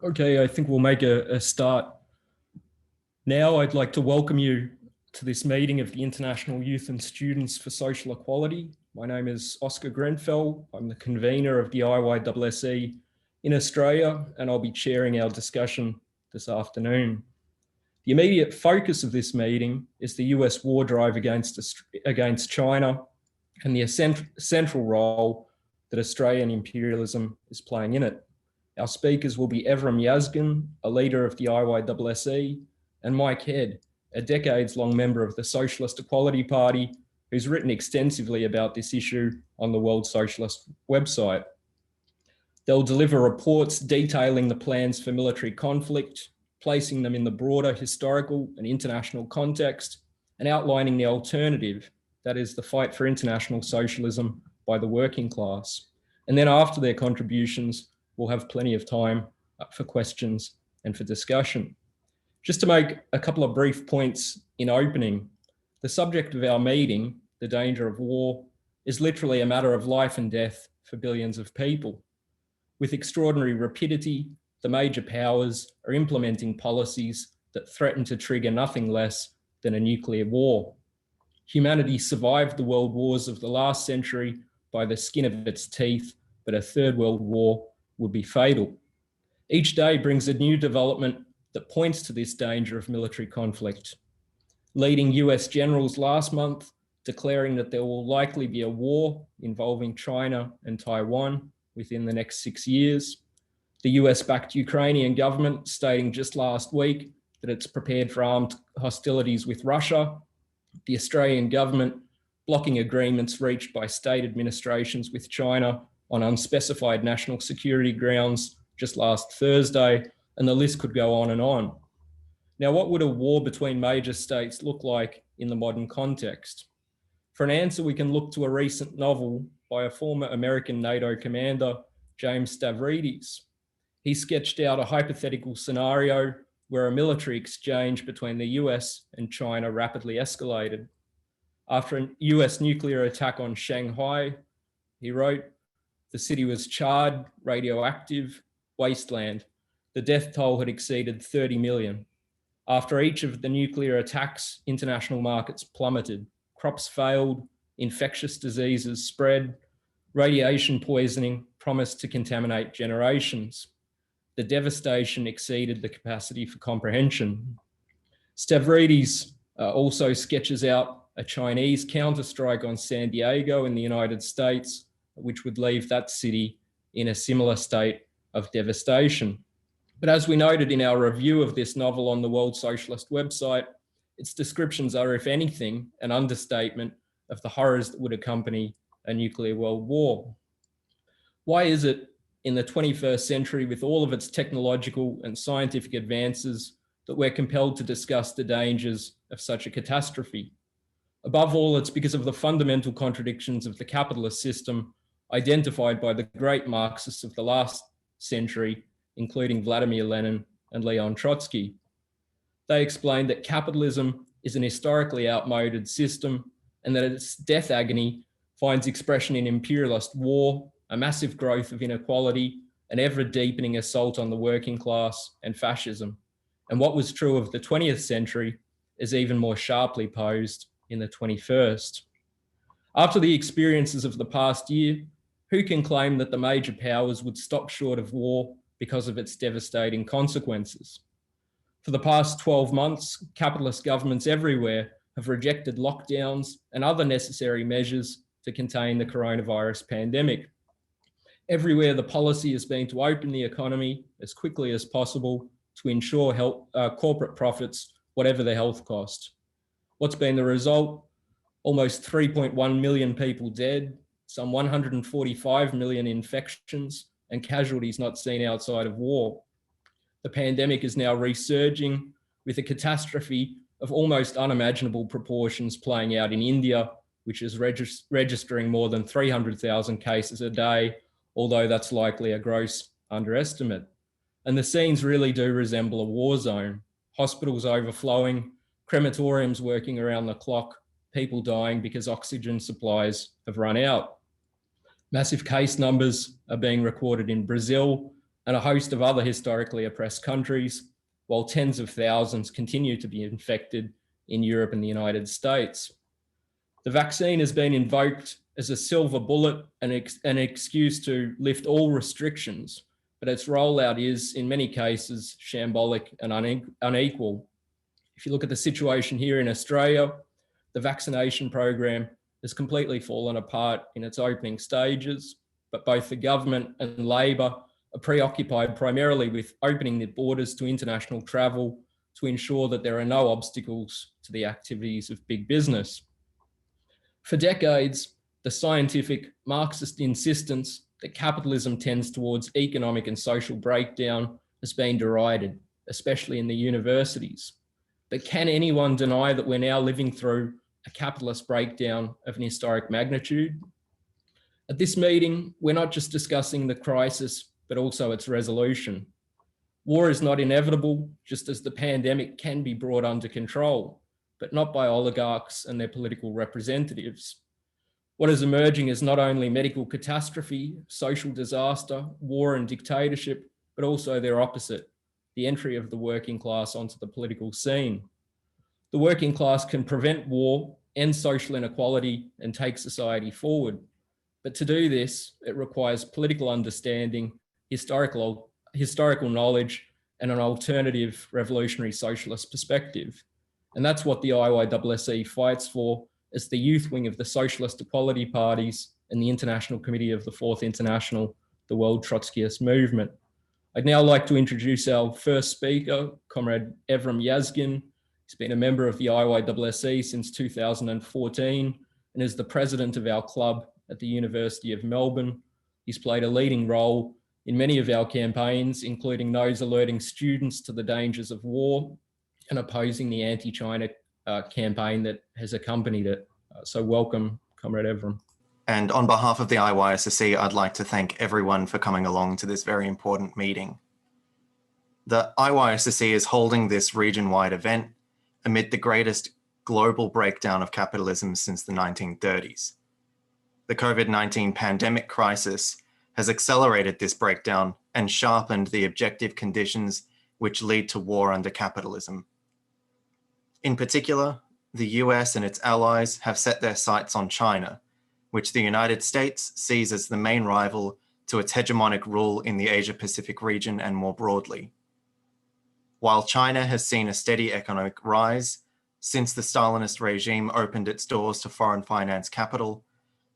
Okay, I think we'll make a start. Now I'd like to welcome you to this meeting of the International Youth and Students for Social Equality. My name is Oscar Grenfell. I'm the convener of the IYSSE in Australia, and I'll be chairing our discussion this afternoon. The immediate focus of this meeting is the US war drive against China and the central role that Australian imperialism is playing in it. Our speakers will be Evram Yazgan, a leader of the IYSSE, and Mike Head, a decades-long member of the Socialist Equality Party, who's written extensively about this issue on the World Socialist website. They'll deliver reports detailing the plans for military conflict, placing them in the broader historical and international context, and outlining the alternative, that is the fight for international socialism by the working class. And then after their contributions, we'll have plenty of time for questions and for discussion. Just to make a couple of brief points in opening, the subject of our meeting, the danger of war, is literally a matter of life and death for billions of people. With extraordinary rapidity, the major powers are implementing policies that threaten to trigger nothing less than a nuclear war. Humanity survived the world wars of the last century by the skin of its teeth, but a third world war would be fatal. Each day brings a new development that points to this danger of military conflict. Leading US generals last month declaring that there will likely be a war involving China and Taiwan within the next 6 years. The US-backed Ukrainian government stating just last week that it's prepared for armed hostilities with Russia. The Australian government blocking agreements reached by state administrations with China on unspecified national security grounds just last Thursday, and the list could go on and on. Now, what would a war between major states look like in the modern context? For an answer, we can look to a recent novel by a former American NATO commander, James Stavridis. He sketched out a hypothetical scenario where a military exchange between the US and China rapidly escalated. After a US nuclear attack on Shanghai, he wrote, the city was charred, radioactive, wasteland. The death toll had exceeded 30 million. After each of the nuclear attacks, international markets plummeted. Crops failed, infectious diseases spread, radiation poisoning promised to contaminate generations. The devastation exceeded the capacity for comprehension. Stavridis also sketches out a Chinese counterstrike on San Diego in the United States, which would leave that city in a similar state of devastation. But as we noted in our review of this novel on the World Socialist website, its descriptions are, if anything, an understatement of the horrors that would accompany a nuclear world war. Why is it in the 21st century, with all of its technological and scientific advances, that we're compelled to discuss the dangers of such a catastrophe? Above all, it's because of the fundamental contradictions of the capitalist system identified by the great Marxists of the last century, including Vladimir Lenin and Leon Trotsky. They explained that capitalism is an historically outmoded system and that its death agony finds expression in imperialist war, a massive growth of inequality, an ever-deepening assault on the working class, and fascism. And what was true of the 20th century is even more sharply posed in the 21st. After the experiences of the past year, who can claim that the major powers would stop short of war because of its devastating consequences? For the past 12 months, capitalist governments everywhere have rejected lockdowns and other necessary measures to contain the coronavirus pandemic. Everywhere, the policy has been to open the economy as quickly as possible to ensure corporate profits, whatever the health cost. What's been the result? Almost 3.1 million people dead, some 145 million infections, and casualties not seen outside of war. The pandemic is now resurging with a catastrophe of almost unimaginable proportions playing out in India, which is registering more than 300,000 cases a day, although that's likely a gross underestimate. And the scenes really do resemble a war zone. Hospitals overflowing, crematoriums working around the clock, people dying because oxygen supplies have run out. Massive case numbers are being recorded in Brazil, and a host of other historically oppressed countries, while tens of thousands continue to be infected in Europe and the United States. The vaccine has been invoked as a silver bullet and an excuse to lift all restrictions, but its rollout is, in many cases, shambolic and unequal. If you look at the situation here in Australia, the vaccination program has completely fallen apart in its opening stages, but both the government and Labor are preoccupied primarily with opening the borders to international travel to ensure that there are no obstacles to the activities of big business. For decades, the scientific Marxist insistence that capitalism tends towards economic and social breakdown has been derided, especially in the universities. But can anyone deny that we're now living through a capitalist breakdown of an historic magnitude? At this meeting, we're not just discussing the crisis, but also its resolution. War is not inevitable, just as the pandemic can be brought under control, but not by oligarchs and their political representatives. What is emerging is not only medical catastrophe, social disaster, war and dictatorship, but also their opposite, the entry of the working class onto the political scene. The working class can prevent war, end social inequality, and take society forward. But to do this, it requires political understanding, historical knowledge, and an alternative revolutionary socialist perspective. And that's what the IYSSE fights for as the youth wing of the Socialist Equality Parties and the International Committee of the Fourth International, the World Trotskyist Movement. I'd now like to introduce our first speaker, Comrade Evrim Yazgin. He's been a member of the IYSSE since 2014 and is the president of our club at the University of Melbourne. He's played a leading role in many of our campaigns, including those alerting students to the dangers of war and opposing the anti-China campaign that has accompanied it. So welcome, Comrade Evrim. And on behalf of the IYSSE, I'd like to thank everyone for coming along to this very important meeting. The IYSSE is holding this region-wide event amid the greatest global breakdown of capitalism since the 1930s. The COVID-19 pandemic crisis has accelerated this breakdown and sharpened the objective conditions which lead to war under capitalism. In particular, the US and its allies have set their sights on China, which the United States sees as the main rival to its hegemonic rule in the Asia-Pacific region and more broadly. While China has seen a steady economic rise since the Stalinist regime opened its doors to foreign finance capital,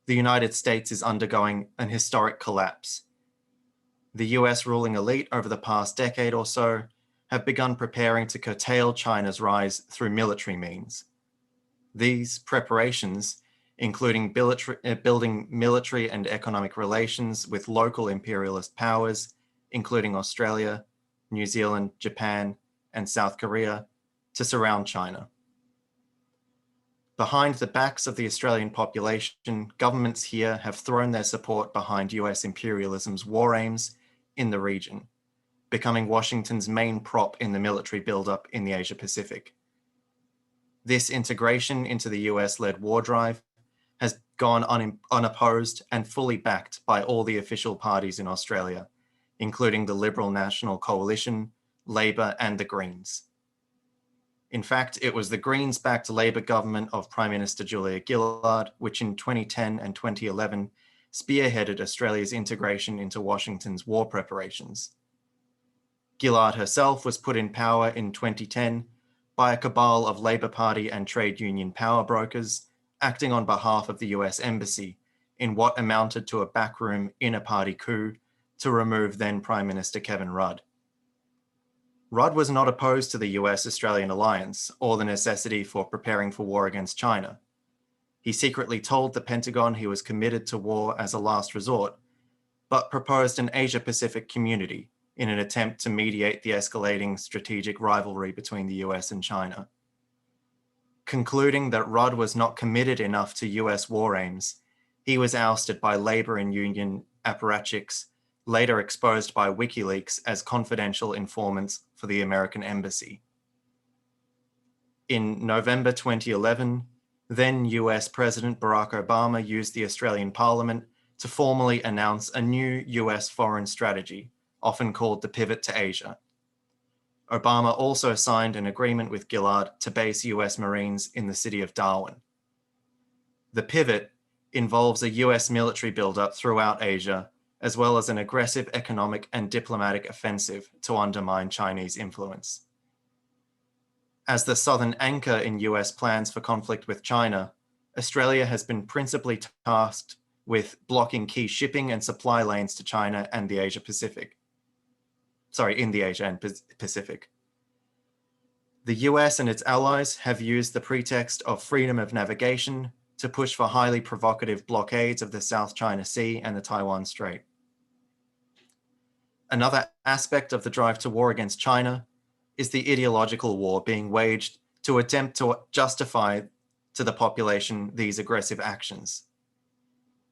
the United States is undergoing an historic collapse. The US ruling elite over the past decade or so have begun preparing to curtail China's rise through military means. These preparations, including building military and economic relations with local imperialist powers, including Australia, New Zealand, Japan, and South Korea, to surround China. Behind the backs of the Australian population, governments here have thrown their support behind US imperialism's war aims in the region, becoming Washington's main prop in the military buildup in the Asia-Pacific. This integration into the US-led war drive has gone unopposed and fully backed by all the official parties in Australia, including the Liberal National Coalition, Labor, and the Greens. In fact, it was the Greens-backed Labor government of Prime Minister Julia Gillard, which in 2010 and 2011 spearheaded Australia's integration into Washington's war preparations. Gillard herself was put in power in 2010 by a cabal of Labor Party and trade union power brokers acting on behalf of the US Embassy in what amounted to a backroom inner-party coup to remove then Prime Minister Kevin Rudd. Rudd was not opposed to the US-Australian alliance or the necessity for preparing for war against China. He secretly told the Pentagon he was committed to war as a last resort, but proposed an Asia-Pacific community in an attempt to mediate the escalating strategic rivalry between the US and China. Concluding that Rudd was not committed enough to US war aims, he was ousted by Labor and union apparatchiks, later exposed by WikiLeaks as confidential informants for the American Embassy. In November 2011, then US President Barack Obama used the Australian Parliament to formally announce a new US foreign strategy often called the pivot to Asia. Obama also signed an agreement with Gillard to base US Marines in the city of Darwin. The pivot involves a US military buildup throughout Asia, as well as an aggressive economic and diplomatic offensive to undermine Chinese influence. As the southern anchor in US plans for conflict with China, Australia has been principally tasked with blocking key shipping and supply lanes to China and the Asia Pacific. In the Asia and Pacific. The US and its allies have used the pretext of freedom of navigation to push for highly provocative blockades of the South China Sea and the Taiwan Strait. Another aspect of the drive to war against China is the ideological war being waged to attempt to justify to the population these aggressive actions.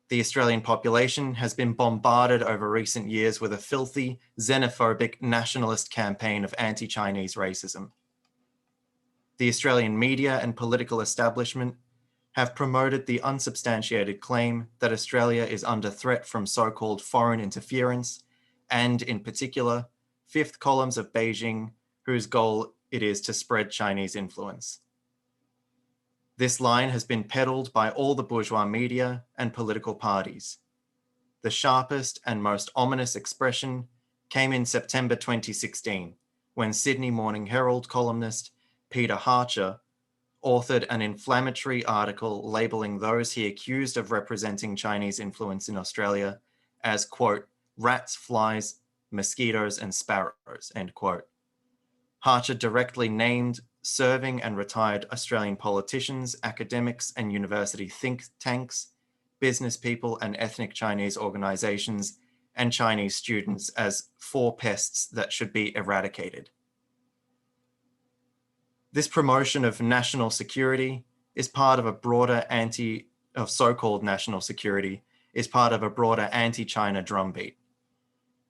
The Australian population has been bombarded over recent years with a filthy, xenophobic, nationalist campaign of anti-Chinese racism. The Australian media and political establishment have promoted the unsubstantiated claim that Australia is under threat from so-called foreign interference, and in particular, fifth columns of Beijing, whose goal it is to spread Chinese influence. This line has been peddled by all the bourgeois media and political parties. The sharpest and most ominous expression came in September 2016, when Sydney Morning Herald columnist Peter Harcher authored an inflammatory article labeling those he accused of representing Chinese influence in Australia as, quote, rats, flies, mosquitoes, and sparrows, end quote. Harcher directly named serving and retired Australian politicians, academics, and university think tanks, business people, and ethnic Chinese organizations, and Chinese students as four pests that should be eradicated. This promotion of national security is part of a broader so-called national security is part of a broader anti-China drumbeat.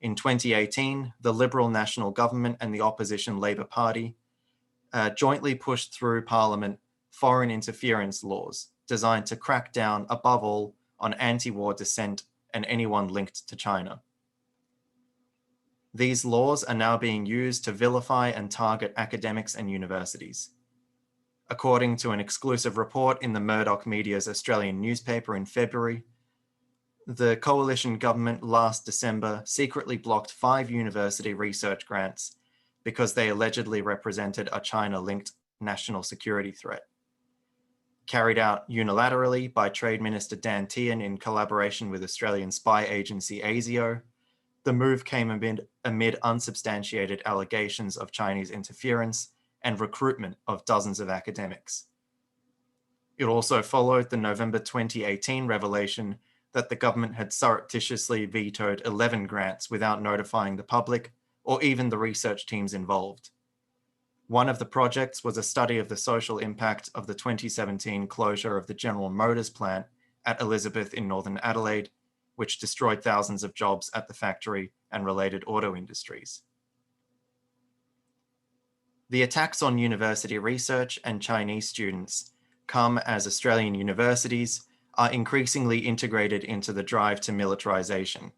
In 2018, the Liberal National Government and the opposition Labor Party jointly pushed through Parliament foreign interference laws designed to crack down, above all, on anti-war dissent and anyone linked to China. These laws are now being used to vilify and target academics and universities. According to an exclusive report in the Murdoch Media's Australian newspaper in February, the coalition government last December secretly blocked 5 university research grants because they allegedly represented a China-linked national security threat. Carried out unilaterally by Trade Minister Dan Tehan in collaboration with Australian spy agency ASIO, the move came amid unsubstantiated allegations of Chinese interference and recruitment of dozens of academics. It also followed the November 2018 revelation that the government had surreptitiously vetoed 11 grants without notifying the public or even the research teams involved. One of the projects was a study of the social impact of the 2017 closure of the General Motors plant at Elizabeth in Northern Adelaide, which destroyed thousands of jobs at the factory and related auto industries. The attacks on university research and Chinese students come as Australian universities are increasingly integrated into the drive to militarization.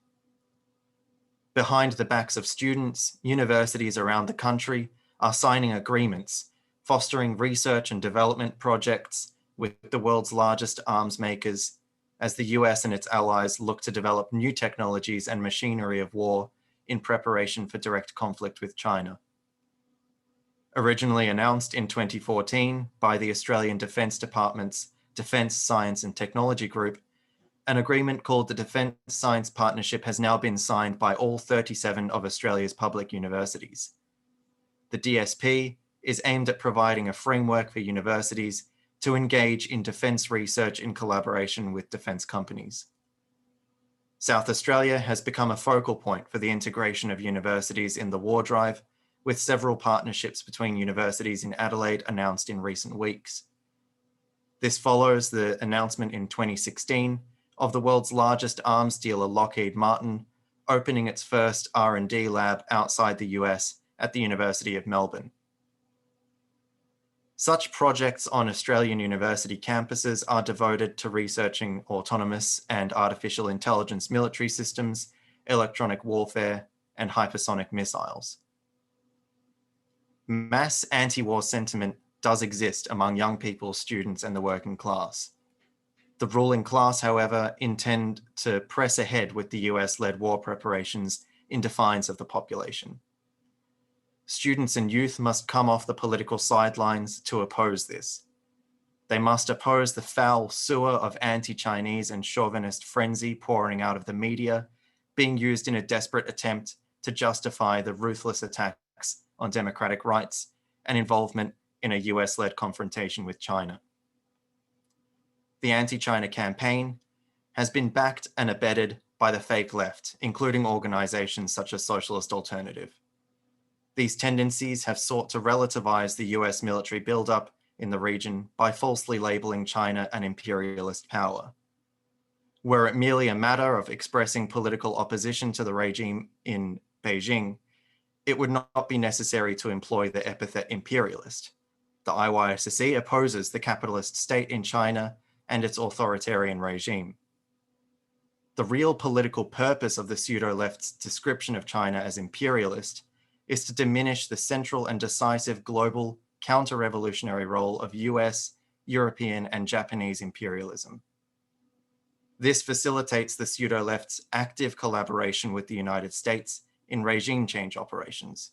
Behind the backs of students, universities around the country are signing agreements, fostering research and development projects with the world's largest arms makers, as the US and its allies look to develop new technologies and machinery of war in preparation for direct conflict with China. Originally announced in 2014 by the Australian Defence Department's Defence Science and Technology Group, an agreement called the Defence Science Partnership has now been signed by all 37 of Australia's public universities. The DSP is aimed at providing a framework for universities to engage in defence research in collaboration with defence companies. South Australia has become a focal point for the integration of universities in the war drive, with several partnerships between universities in Adelaide announced in recent weeks. This follows the announcement in 2016 of the world's largest arms dealer, Lockheed Martin, opening its first R&D lab outside the US at the University of Melbourne. Such projects on Australian university campuses are devoted to researching autonomous and artificial intelligence military systems, electronic warfare, and hypersonic missiles. Mass anti-war sentiment does exist among young people, students, and the working class. The ruling class, however, intend to press ahead with the US-led war preparations in defiance of the population. Students and youth must come off the political sidelines to oppose this. They must oppose the foul sewer of anti-Chinese and chauvinist frenzy pouring out of the media, being used in a desperate attempt to justify the ruthless attacks on democratic rights and involvement in a US-led confrontation with China. The anti-China campaign has been backed and abetted by the fake left, including organizations such as Socialist Alternative. These tendencies have sought to relativize the US military buildup in the region by falsely labeling China an imperialist power. Were it merely a matter of expressing political opposition to the regime in Beijing, it would not be necessary to employ the epithet imperialist. The IYSSE opposes the capitalist state in China and its authoritarian regime. The real political purpose of the pseudo-left's description of China as imperialist is to diminish the central and decisive global counter-revolutionary role of US, European, and Japanese imperialism. This facilitates the pseudo-left's active collaboration with the United States in regime change operations.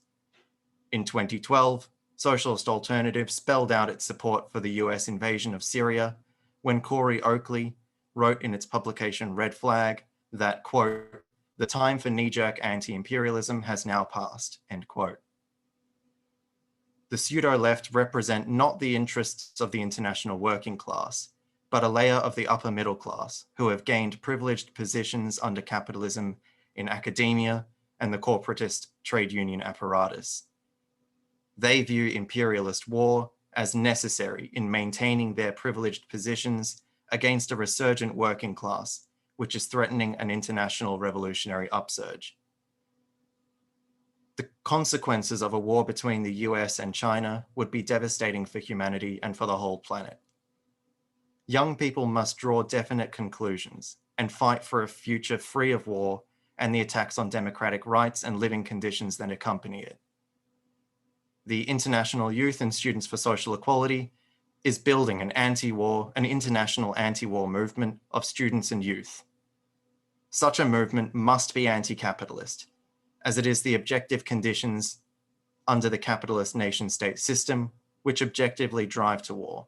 In 2012, Socialist Alternative spelled out its support for the US invasion of Syria when Corey Oakley wrote in its publication Red Flag that, quote, "The time for knee-jerk anti-imperialism has now passed," end quote. The pseudo-left represent not the interests of the international working class, but a layer of the upper middle class who have gained privileged positions under capitalism in academia and the corporatist trade union apparatus. They view imperialist war as necessary in maintaining their privileged positions against a resurgent working class, which is threatening an international revolutionary upsurge. The consequences of a war between the US and China would be devastating for humanity and for the whole planet. Young people must draw definite conclusions and fight for a future free of war and the attacks on democratic rights and living conditions that accompany it. The International Youth and Students for Social Equality is building an international anti-war movement of students and youth. Such a movement must be anti-capitalist, as it is the objective conditions under the capitalist nation-state system which objectively drive to war.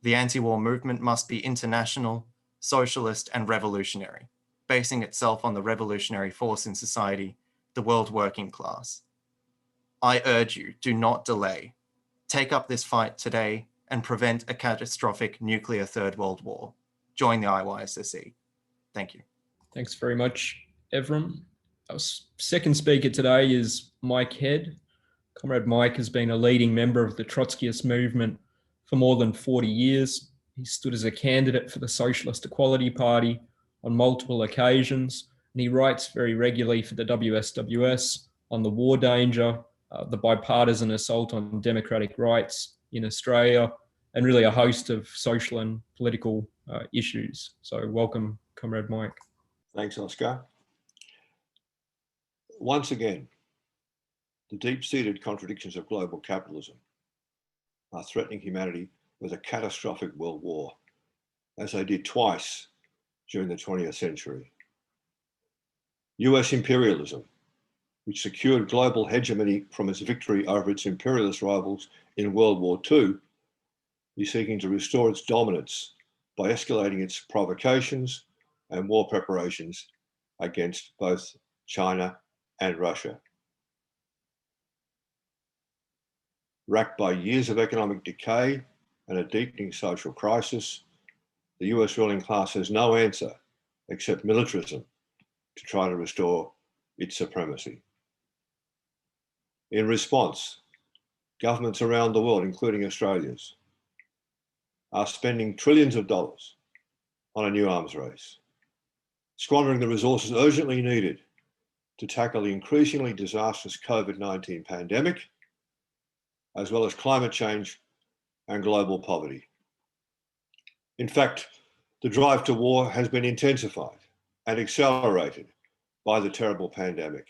The anti-war movement must be international, socialist, and revolutionary, basing itself on the revolutionary force in society, the world working class. I urge you, do not delay. Take up this fight today and prevent a catastrophic nuclear Third World War. Join the IYSSE. Thank you. Thanks very much, Evram. Our second speaker today is Mike Head. Comrade Mike has been a leading member of the Trotskyist movement for more than 40 years. He stood as a candidate for the Socialist Equality Party on multiple occasions, and he writes very regularly for the WSWS on the war danger, the bipartisan assault on democratic rights in Australia, and really a host of social and political issues. So welcome, Comrade Mike. Thanks, Oscar. Once again, the deep-seated contradictions of global capitalism are threatening humanity with a catastrophic world war, as they did twice during the 20th century. US imperialism, which secured global hegemony from its victory over its imperialist rivals in World War II, is seeking to restore its dominance by escalating its provocations and war preparations against both China and Russia. Racked by years of economic decay and a deepening social crisis, the US ruling class has no answer except militarism to try to restore its supremacy. In response, governments around the world, including Australia's, are spending trillions of dollars on a new arms race, squandering the resources urgently needed to tackle the increasingly disastrous COVID-19 pandemic, as well as climate change and global poverty. In fact, the drive to war has been intensified and accelerated by the terrible pandemic,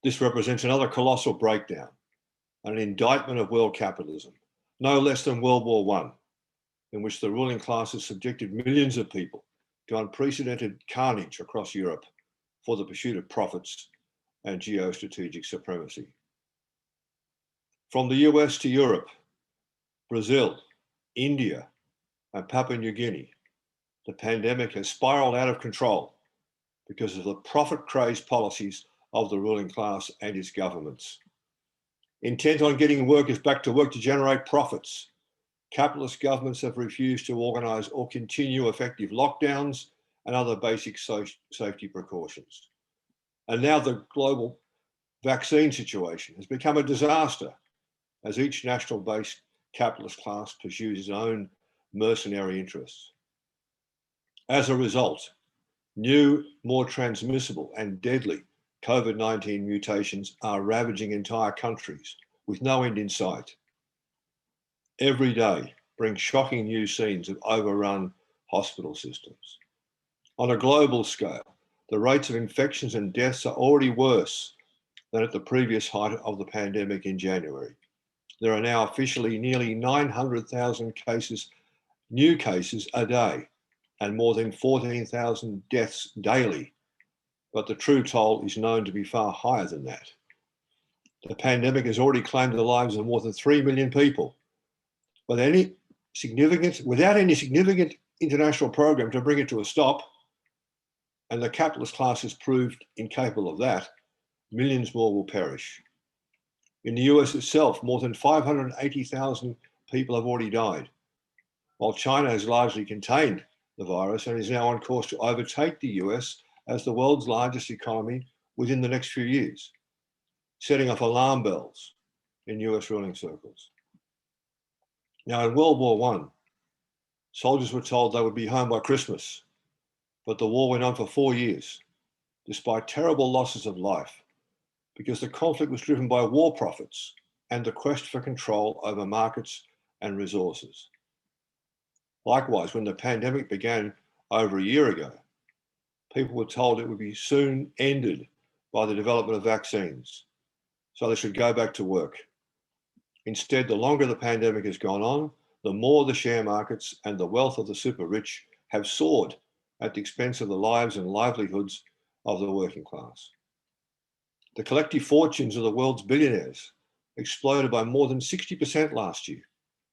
This represents another colossal breakdown, an indictment of world capitalism, no less than World War I, in which the ruling classes subjected millions of people to unprecedented carnage across Europe for the pursuit of profits and geostrategic supremacy. From the US to Europe, Brazil, India, and Papua New Guinea, the pandemic has spiraled out of control because of the profit-crazed policies of the ruling class and its governments. Intent on getting workers back to work to generate profits, capitalist governments have refused to organise or continue effective lockdowns and other basic safety precautions. And now the global vaccine situation has become a disaster as each national-based capitalist class pursues its own mercenary interests. As a result, new, more transmissible and deadly COVID-19 mutations are ravaging entire countries with no end in sight. Every day brings shocking new scenes of overrun hospital systems. On a global scale, the rates of infections and deaths are already worse than at the previous height of the pandemic in January. There are now officially nearly 900,000 new cases a day, and more than 14,000 deaths daily. But the true toll is known to be far higher than that. The pandemic has already claimed the lives of more than 3 million people. Without any significant international program to bring it to a stop, and the capitalist class has proved incapable of that, millions more will perish. In the US itself, more than 580,000 people have already died, while China has largely contained the virus and is now on course to overtake the US as the world's largest economy within the next few years, setting off alarm bells in US ruling circles. Now, in World War I, soldiers were told they would be home by Christmas, but the war went on for 4 years, despite terrible losses of life, because the conflict was driven by war profits and the quest for control over markets and resources. Likewise, when the pandemic began over a year ago, people were told it would be soon ended by the development of vaccines, so they should go back to work. Instead, the longer the pandemic has gone on, the more the share markets and the wealth of the super rich have soared at the expense of the lives and livelihoods of the working class. The collective fortunes of the world's billionaires exploded by more than 60% last year,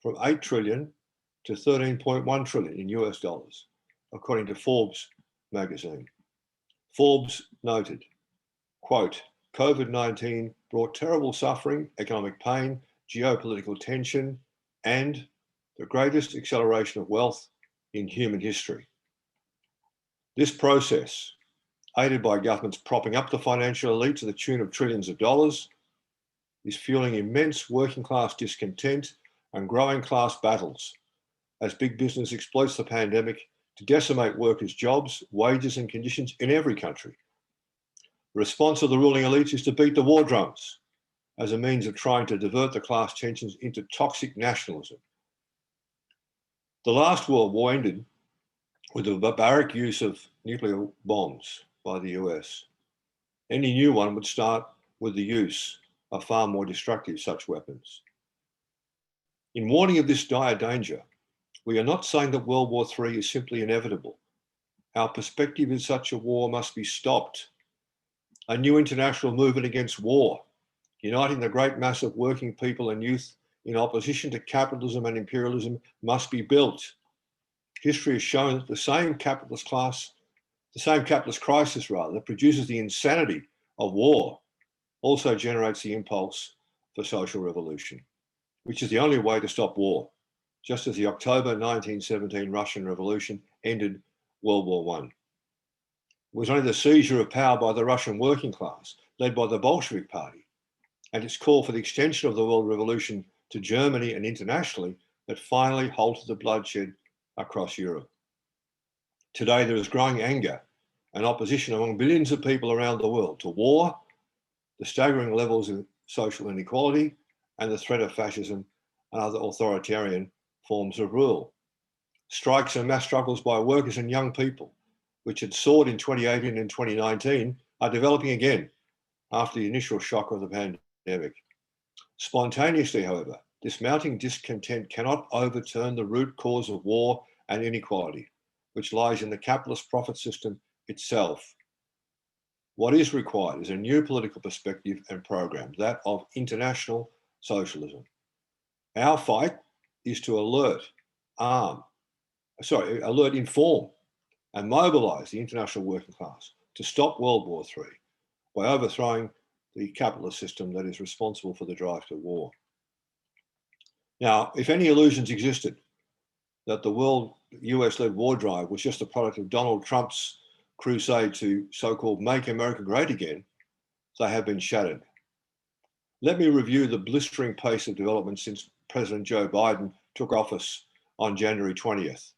from 8 trillion to 13.1 trillion in US dollars, according to Forbes magazine. Forbes noted, quote, COVID-19 brought terrible suffering, economic pain, geopolitical tension, and the greatest acceleration of wealth in human history. This process, aided by governments propping up the financial elite to the tune of trillions of dollars, is fueling immense working class discontent and growing class battles as big business exploits the pandemic to decimate workers' jobs, wages, and conditions in every country. The response of the ruling elites is to beat the war drums as a means of trying to divert the class tensions into toxic nationalism. The last World War ended with the barbaric use of nuclear bombs by the US. Any new one would start with the use of far more destructive such weapons. In warning of this dire danger, we are not saying that World War III is simply inevitable. Our perspective in such a war must be stopped. A new international movement against war, uniting the great mass of working people and youth in opposition to capitalism and imperialism, must be built. History has shown that the same capitalist crisis that produces the insanity of war also generates the impulse for social revolution, which is the only way to stop war, just as the October 1917 Russian Revolution ended World War I. It was only the seizure of power by the Russian working class, led by the Bolshevik Party, and its call for the extension of the world revolution to Germany and internationally that finally halted the bloodshed across Europe. Today, there is growing anger and opposition among billions of people around the world to war, the staggering levels of social inequality, and the threat of fascism and other authoritarian forms of rule. Strikes and mass struggles by workers and young people, which had soared in 2018 and 2019, are developing again after the initial shock of the pandemic. Spontaneously, however, this mounting discontent cannot overturn the root cause of war and inequality, which lies in the capitalist profit system itself. What is required is a new political perspective and program, that of international socialism. Our fight is to alert, inform, and mobilise the international working class to stop World War III by overthrowing the capitalist system that is responsible for the drive to war. Now, if any illusions existed that the world US-led war drive was just a product of Donald Trump's crusade to so-called make America great again, they have been shattered. Let me review the blistering pace of development since President Joe Biden took office on January 20th.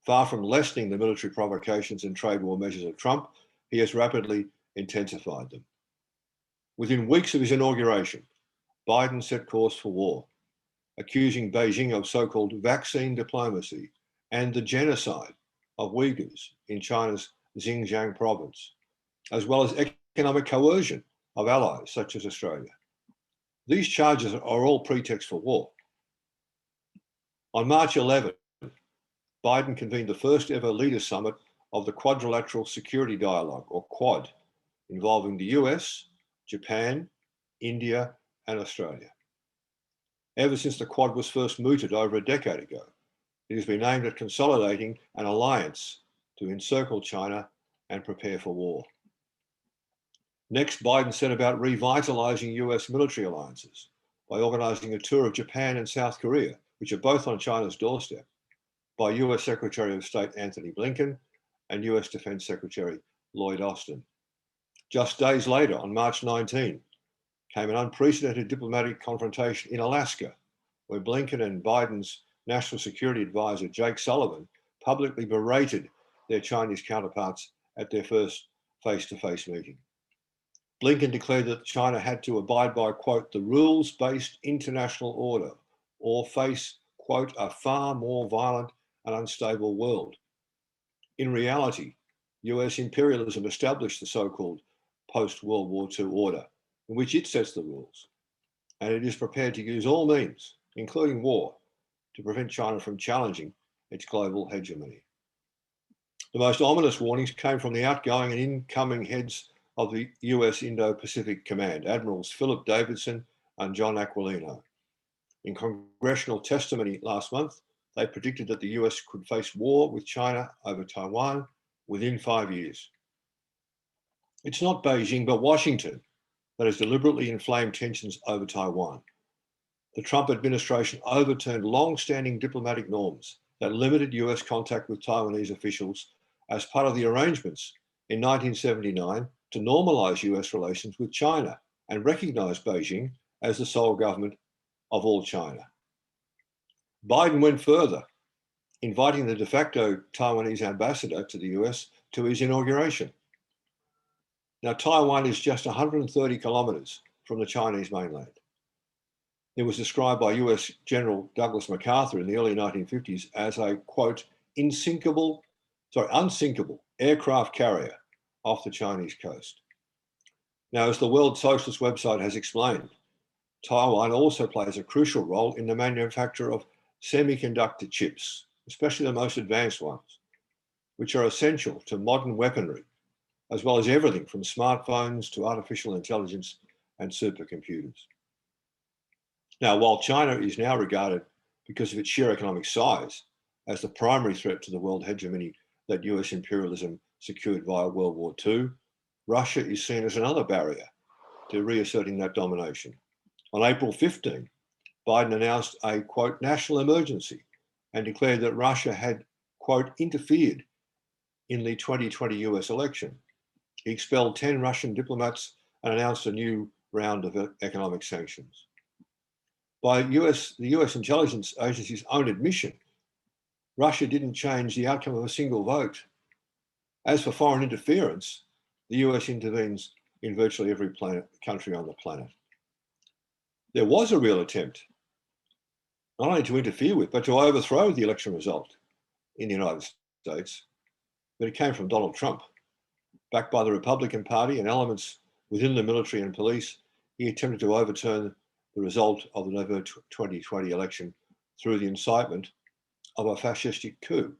Far from lessening the military provocations and trade war measures of Trump, he has rapidly intensified them. Within weeks of his inauguration, Biden set course for war, accusing Beijing of so-called vaccine diplomacy and the genocide of Uyghurs in China's Xinjiang province, as well as economic coercion of allies such as Australia. These charges are all pretext for war. On March 11, Biden convened the first ever leaders summit of the Quadrilateral Security Dialogue, or Quad, involving the US, Japan, India, and Australia. Ever since the Quad was first mooted over a decade ago, it has been aimed at consolidating an alliance to encircle China and prepare for war. Next, Biden set about revitalizing US military alliances by organizing a tour of Japan and South Korea, which are both on China's doorstep, by US Secretary of State Anthony Blinken and US Defense Secretary Lloyd Austin. Just days later, on March 19, came an unprecedented diplomatic confrontation in Alaska, where Blinken and Biden's National Security Advisor, Jake Sullivan, publicly berated their Chinese counterparts at their first face-to-face meeting. Blinken declared that China had to abide by, quote, the rules-based international order, or face, quote, a far more violent and unstable world. In reality, US imperialism established the so-called post-World War II order, in which it sets the rules, and it is prepared to use all means, including war, to prevent China from challenging its global hegemony. The most ominous warnings came from the outgoing and incoming heads of the US Indo-Pacific Command, Admirals Philip Davidson and John Aquilino. In congressional testimony last month, they predicted that the US could face war with China over Taiwan within 5 years. It's not Beijing, but Washington that has deliberately inflamed tensions over Taiwan. The Trump administration overturned long-standing diplomatic norms that limited US contact with Taiwanese officials as part of the arrangements in 1979 to normalize US relations with China and recognize Beijing as the sole government of all China. Biden went further, inviting the de facto Taiwanese ambassador to the US to his inauguration. Now, Taiwan is just 130 kilometers from the Chinese mainland. It was described by US General Douglas MacArthur in the early 1950s as a, quote, unsinkable aircraft carrier off the Chinese coast. Now, as the World Socialist website has explained, Taiwan also plays a crucial role in the manufacture of semiconductor chips, especially the most advanced ones, which are essential to modern weaponry, as well as everything from smartphones to artificial intelligence and supercomputers. Now, while China is now regarded, because of its sheer economic size, as the primary threat to the world hegemony that US imperialism secured via World War II, Russia is seen as another barrier to reasserting that domination. On April 15, Biden announced a, quote, national emergency and declared that Russia had, quote, interfered in the 2020 US election. He expelled 10 Russian diplomats and announced a new round of economic sanctions. By the US intelligence agency's own admission, Russia didn't change the outcome of a single vote. As for foreign interference, the US intervenes in virtually every country on the planet. There was a real attempt, not only to interfere with, but to overthrow the election result in the United States, but it came from Donald Trump, backed by the Republican Party and elements within the military and police, he attempted to overturn the result of the November 2020 election through the incitement of a fascistic coup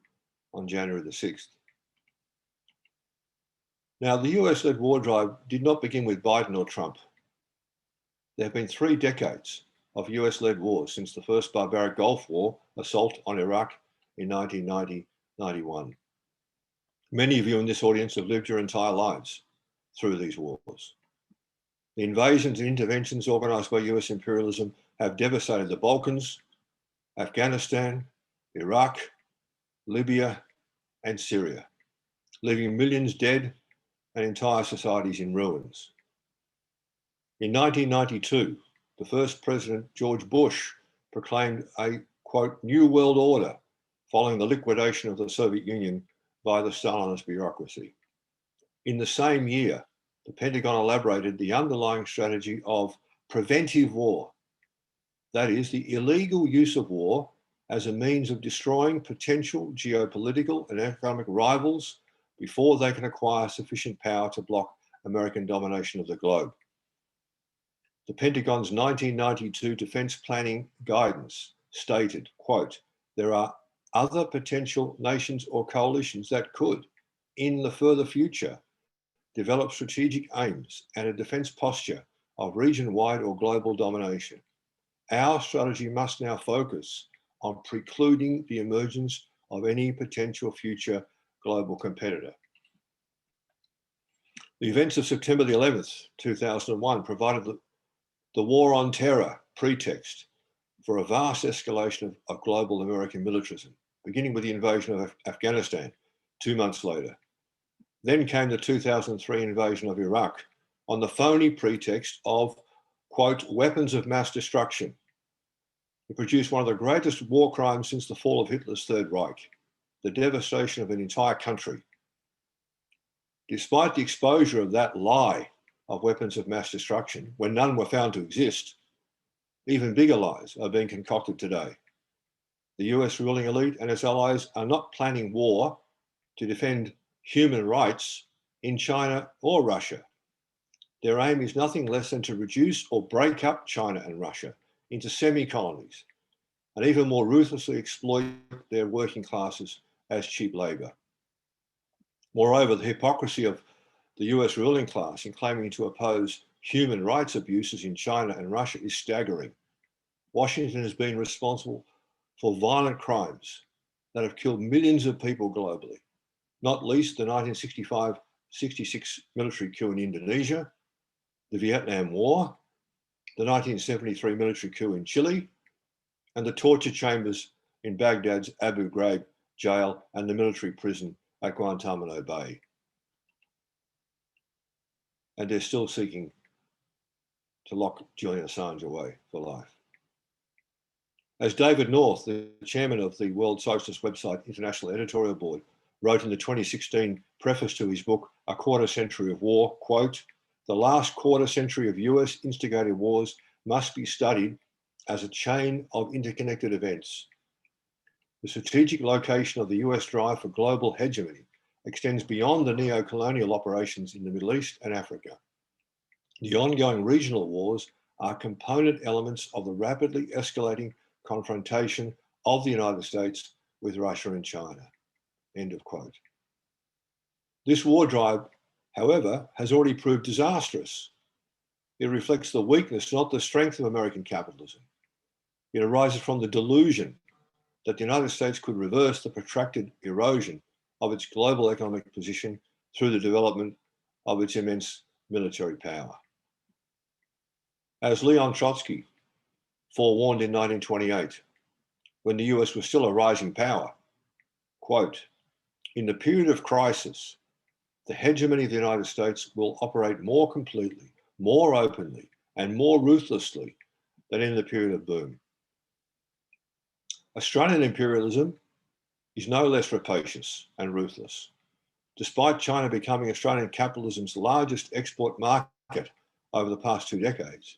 on January the 6th. Now, the US-led war drive did not begin with Biden or Trump. There have been 3 decades of US-led wars since the first barbaric Gulf War assault on Iraq in 1990-91. Many of you in this audience have lived your entire lives through these wars. The invasions and interventions organised by US imperialism have devastated the Balkans, Afghanistan, Iraq, Libya, and Syria, leaving millions dead and entire societies in ruins. In 1992, the first president, George Bush, proclaimed a, quote, new world order following the liquidation of the Soviet Union by the Stalinist bureaucracy. In the same year, the Pentagon elaborated the underlying strategy of preventive war. That is, the illegal use of war as a means of destroying potential geopolitical and economic rivals before they can acquire sufficient power to block American domination of the globe. The Pentagon's 1992 defense planning guidance stated, quote, there are other potential nations or coalitions that could, in the further future, develop strategic aims and a defense posture of region-wide or global domination. Our strategy must now focus on precluding the emergence of any potential future global competitor. The events of September the 11th, 2001 provided the war on terror pretext for a vast escalation of global American militarism, beginning with the invasion of Afghanistan 2 months later. Then came the 2003 invasion of Iraq on the phony pretext of, quote, weapons of mass destruction. It produced one of the greatest war crimes since the fall of Hitler's Third Reich, the devastation of an entire country. Despite the exposure of that lie of weapons of mass destruction, when none were found to exist, even bigger lies are being concocted today. The US ruling elite and its allies are not planning war to defend human rights in China or Russia. Their aim is nothing less than to reduce or break up China and Russia into semi-colonies and even more ruthlessly exploit their working classes as cheap labor. Moreover, the hypocrisy of the US ruling class in claiming to oppose human rights abuses in China and Russia is staggering. Washington has been responsible for violent crimes that have killed millions of people globally, not least the 1965-66 military coup in Indonesia, the Vietnam War, the 1973 military coup in Chile, and the torture chambers in Baghdad's Abu Ghraib jail and the military prison at Guantanamo Bay. And they're still seeking to lock Julian Assange away for life. As David North, the chairman of the World Socialist website International Editorial Board, wrote in the 2016 preface to his book, A Quarter Century of War, quote, the last quarter century of US instigated wars must be studied as a chain of interconnected events. The strategic location of the US drive for global hegemony extends beyond the neo-colonial operations in the Middle East and Africa. The ongoing regional wars are component elements of the rapidly escalating confrontation of the United States with Russia and China. End of quote. This war drive, however, has already proved disastrous. It reflects the weakness, not the strength of American capitalism. It arises from the delusion that the United States could reverse the protracted erosion of its global economic position through the development of its immense military power. As Leon Trotsky forewarned in 1928, when the US was still a rising power, quote, in the period of crisis, the hegemony of the United States will operate more completely, more openly, and more ruthlessly than in the period of boom. Australian imperialism is no less rapacious and ruthless. Despite China becoming Australian capitalism's largest export market over the past 2 decades,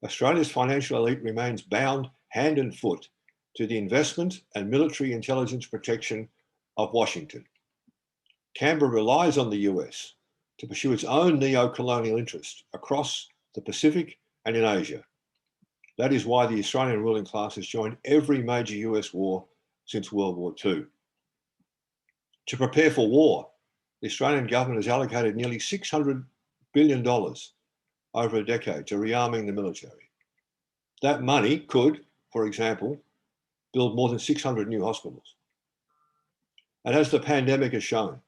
Australia's financial elite remains bound hand and foot to the investment and military intelligence protection of Washington. Canberra relies on the US to pursue its own neo-colonial interests across the Pacific and in Asia. That is why the Australian ruling class has joined every major US war since World War II. To prepare for war, the Australian government has allocated nearly $600 billion over a decade to rearming the military. That money could, for example, build more than 600 new hospitals. And as the pandemic has shown,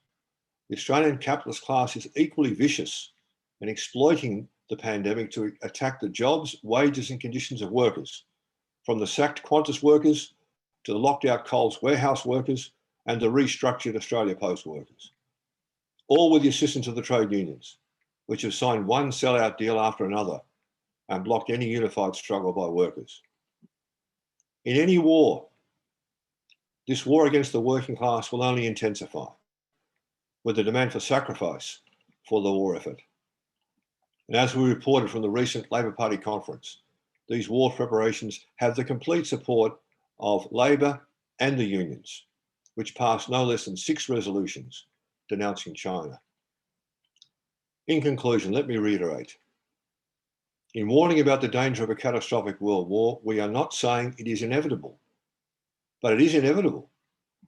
the Australian capitalist class is equally vicious in exploiting the pandemic to attack the jobs, wages, and conditions of workers, from the sacked Qantas workers to the locked out Coles warehouse workers and the restructured Australia Post workers, all with the assistance of the trade unions, which have signed one sellout deal after another and blocked any unified struggle by workers. In any war, this war against the working class will only intensify, with the demand for sacrifice for the war effort. And as we reported from the recent Labor Party conference, these war preparations have the complete support of Labor and the unions, which passed no less than 6 resolutions denouncing China. In conclusion, let me reiterate. In warning about the danger of a catastrophic world war, we are not saying it is inevitable, but it is inevitable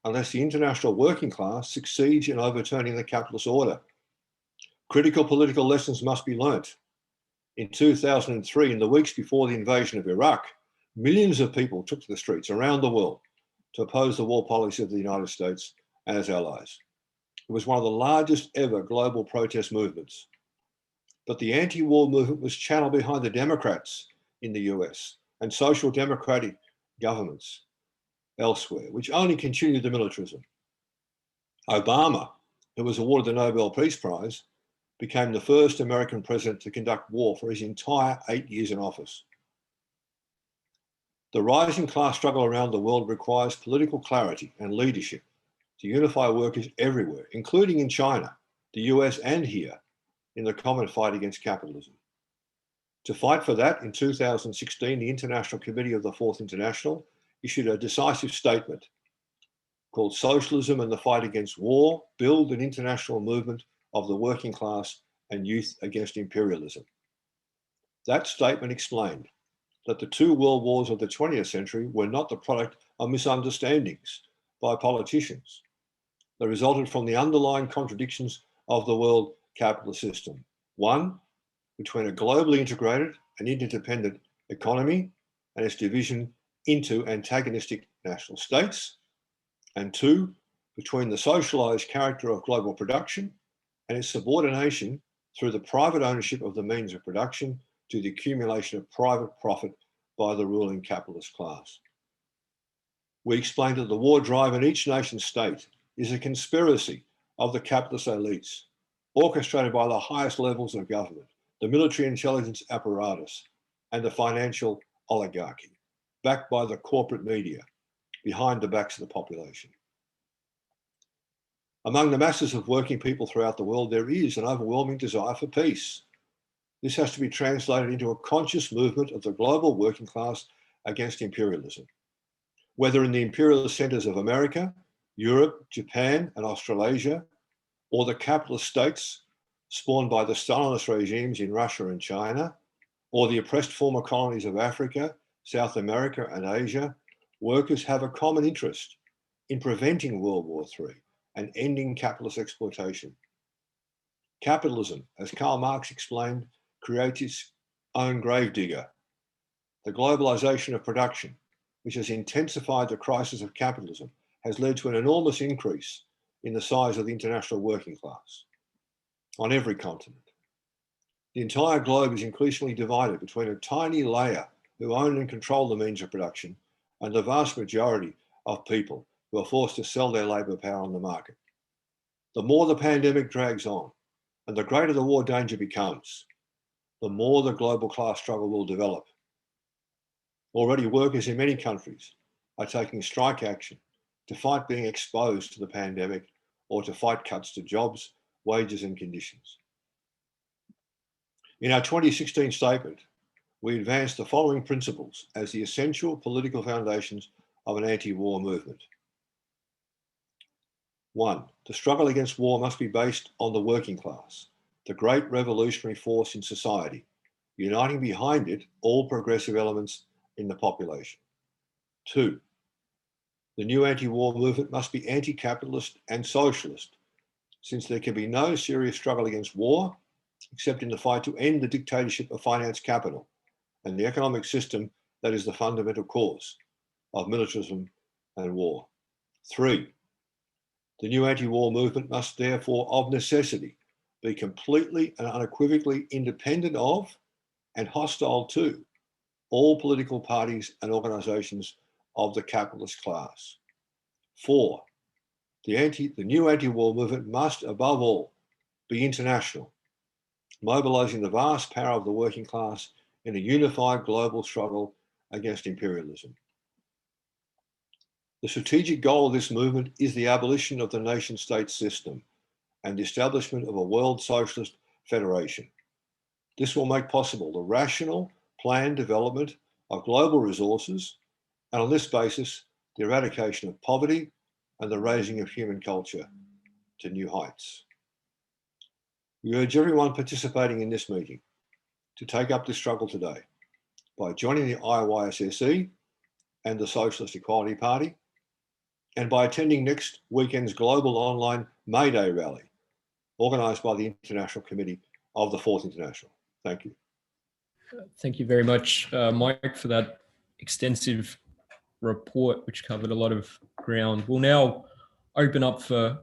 unless the international working class succeeds in overturning the capitalist order. Critical political lessons must be learnt. In 2003, in the weeks before the invasion of Iraq, millions of people took to the streets around the world to oppose the war policy of the United States and its allies. It was one of the largest ever global protest movements. But the anti-war movement was channeled behind the Democrats in the US and social democratic governments elsewhere, which only continued the militarism. Obama, who was awarded the Nobel Peace Prize, became the first American president to conduct war for his entire 8 years in office. The rising class struggle around the world requires political clarity and leadership to unify workers everywhere, including in China, the US, and here, in the common fight against capitalism. To fight for that, in 2016, the International Committee of the Fourth International issued a decisive statement called Socialism and the Fight Against War, Build an International Movement of the Working Class and Youth Against Imperialism. That statement explained that the 2 world wars of the 20th century were not the product of misunderstandings by politicians. They resulted from the underlying contradictions of the world capitalist system. One, between a globally integrated and interdependent economy and its division into antagonistic national states. And 2, between the socialized character of global production and its subordination through the private ownership of the means of production to the accumulation of private profit by the ruling capitalist class. We explained that the war drive in each nation state is a conspiracy of the capitalist elites, orchestrated by the highest levels of government, the military intelligence apparatus, and the financial oligarchy, backed by the corporate media, behind the backs of the population. Among the masses of working people throughout the world, there is an overwhelming desire for peace. This has to be translated into a conscious movement of the global working class against imperialism. Whether in the imperialist centers of America, Europe, Japan, and Australasia, or the capitalist states spawned by the Stalinist regimes in Russia and China, or the oppressed former colonies of Africa, South America, and Asia, workers have a common interest in preventing World War III and ending capitalist exploitation. Capitalism, as Karl Marx explained, creates its own gravedigger. The globalization of production, which has intensified the crisis of capitalism, has led to an enormous increase in the size of the international working class on every continent. The entire globe is increasingly divided between a tiny layer who own and control the means of production and the vast majority of people who are forced to sell their labour power on the market. The more the pandemic drags on and the greater the war danger becomes, the more the global class struggle will develop. Already workers in many countries are taking strike action to fight being exposed to the pandemic or to fight cuts to jobs, wages and conditions. In our 2016 statement, we advanced the following principles as the essential political foundations of an anti-war movement. 1, the struggle against war must be based on the working class, the great revolutionary force in society, uniting behind it all progressive elements in the population. 2, the new anti-war movement must be anti-capitalist and socialist, since there can be no serious struggle against war except in the fight to end the dictatorship of finance capital and the economic system that is the fundamental cause of militarism and war. 3, the new anti-war movement must therefore, of necessity, be completely and unequivocally independent of and hostile to all political parties and organisations of the capitalist class. 4, the new anti-war movement must, above all, be international, mobilising the vast power of the working class in a unified global struggle against imperialism. The strategic goal of this movement is the abolition of the nation-state system and the establishment of a world socialist federation. This will make possible the rational, planned development of global resources, and on this basis, the eradication of poverty and the raising of human culture to new heights. We urge everyone participating in this meeting to take up this struggle today by joining the IYSSE and the Socialist Equality Party, and by attending next weekend's global online May Day rally, organised by the International Committee of the Fourth International. Thank you. Thank you very much, Mike, for that extensive report, which covered a lot of ground. We'll now open up for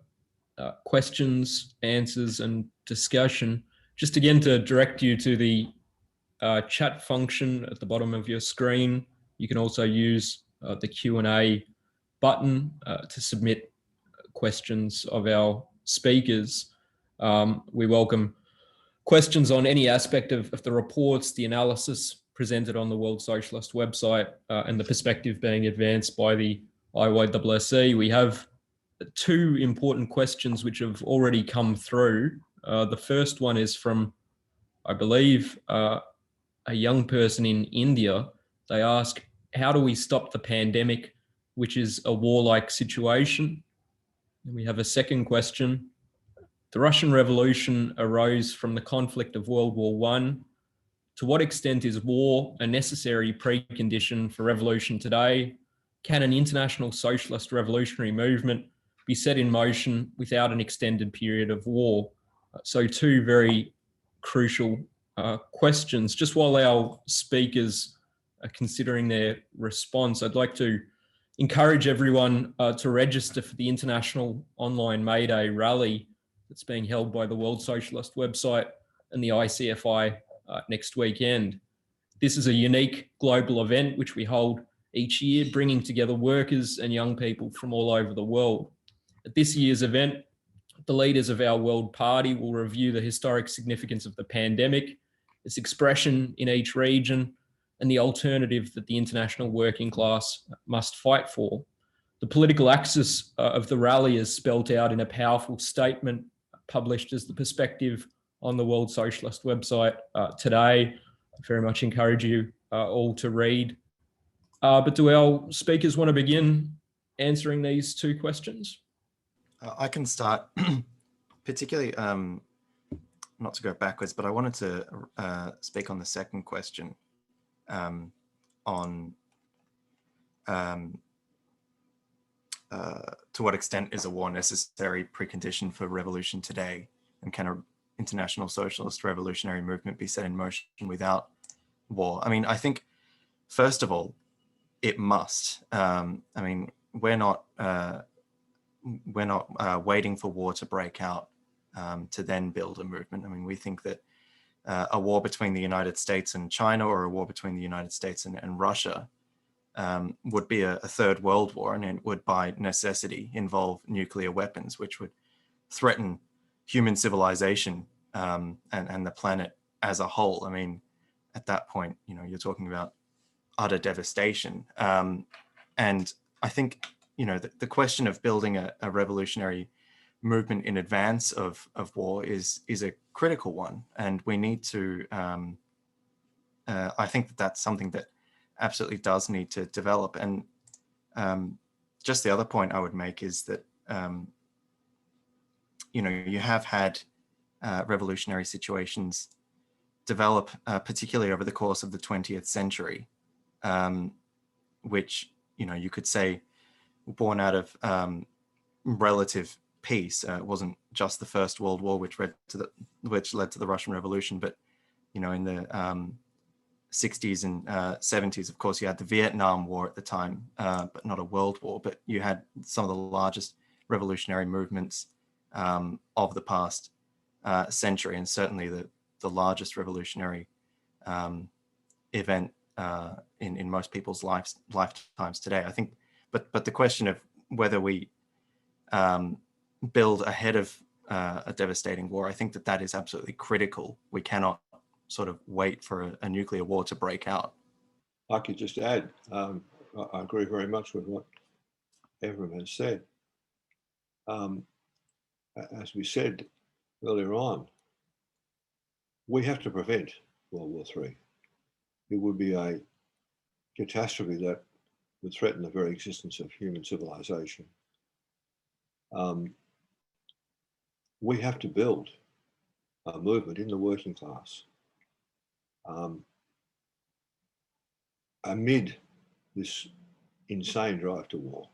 questions, answers, and discussion. Just again to direct you to the chat function at the bottom of your screen. You can also use the Q&A button to submit questions of our speakers. We welcome questions on any aspect of the reports, the analysis presented on the World Socialist website, and the perspective being advanced by the IYSSE. We have 2 important questions which have already come through. The first one is from, I believe, a young person in India. They ask, how do we stop the pandemic, which is a warlike situation? And we have a second question. The Russian Revolution arose from the conflict of World War I. To what extent is war a necessary precondition for revolution today? Can an international socialist revolutionary movement be set in motion without an extended period of war? So 2 very crucial questions. Just while our speakers are considering their response, I'd like to encourage everyone to register for the International Online May Day rally that's being held by the World Socialist website and the ICFI next weekend. This is a unique global event which we hold each year, bringing together workers and young people from all over the world. At this year's event, the leaders of our World Party will review the historic significance of the pandemic, its expression in each region, and the alternative that the international working class must fight for. The political axis of the rally is spelt out in a powerful statement published as the perspective on the World Socialist website today. I very much encourage you all to read. But do our speakers want to begin answering these 2 questions? I can start, particularly, not to go backwards, but I wanted to speak on the second question on to what extent is a war necessary precondition for revolution today, and can an international socialist revolutionary movement be set in motion without war? I mean, I think, first of all, it must. I mean, we're not waiting for war to break out to then build a movement. I mean, we think that a war between the United States and China, or a war between the United States and Russia, would be a third world war, and it would by necessity involve nuclear weapons, which would threaten human civilization and the planet as a whole. I mean, at that point, you know, you're talking about utter devastation. And I think, you know, the question of building a revolutionary movement in advance of war is a critical one, and we need to. I think that's something that absolutely does need to develop. And just the other point I would make is that you know, you have had revolutionary situations develop, particularly over the course of the 20th century, which, you know, you could say born out of relative peace. It wasn't just the First World War which led to the Russian Revolution, but, you know, in the 60s and 70s, of course, you had the Vietnam War at the time, but not a world war, but you had some of the largest revolutionary movements of the past century, and certainly the largest revolutionary event in most people's lifetimes today. I think, but the question of whether we build ahead of a devastating war, I think that is absolutely critical. We cannot sort of wait for a nuclear war to break out. I could just add, I agree very much with what Evram has said. As we said earlier on, we have to prevent World War III. It would be a catastrophe that would threaten the very existence of human civilization. We have to build a movement in the working class amid this insane drive to war,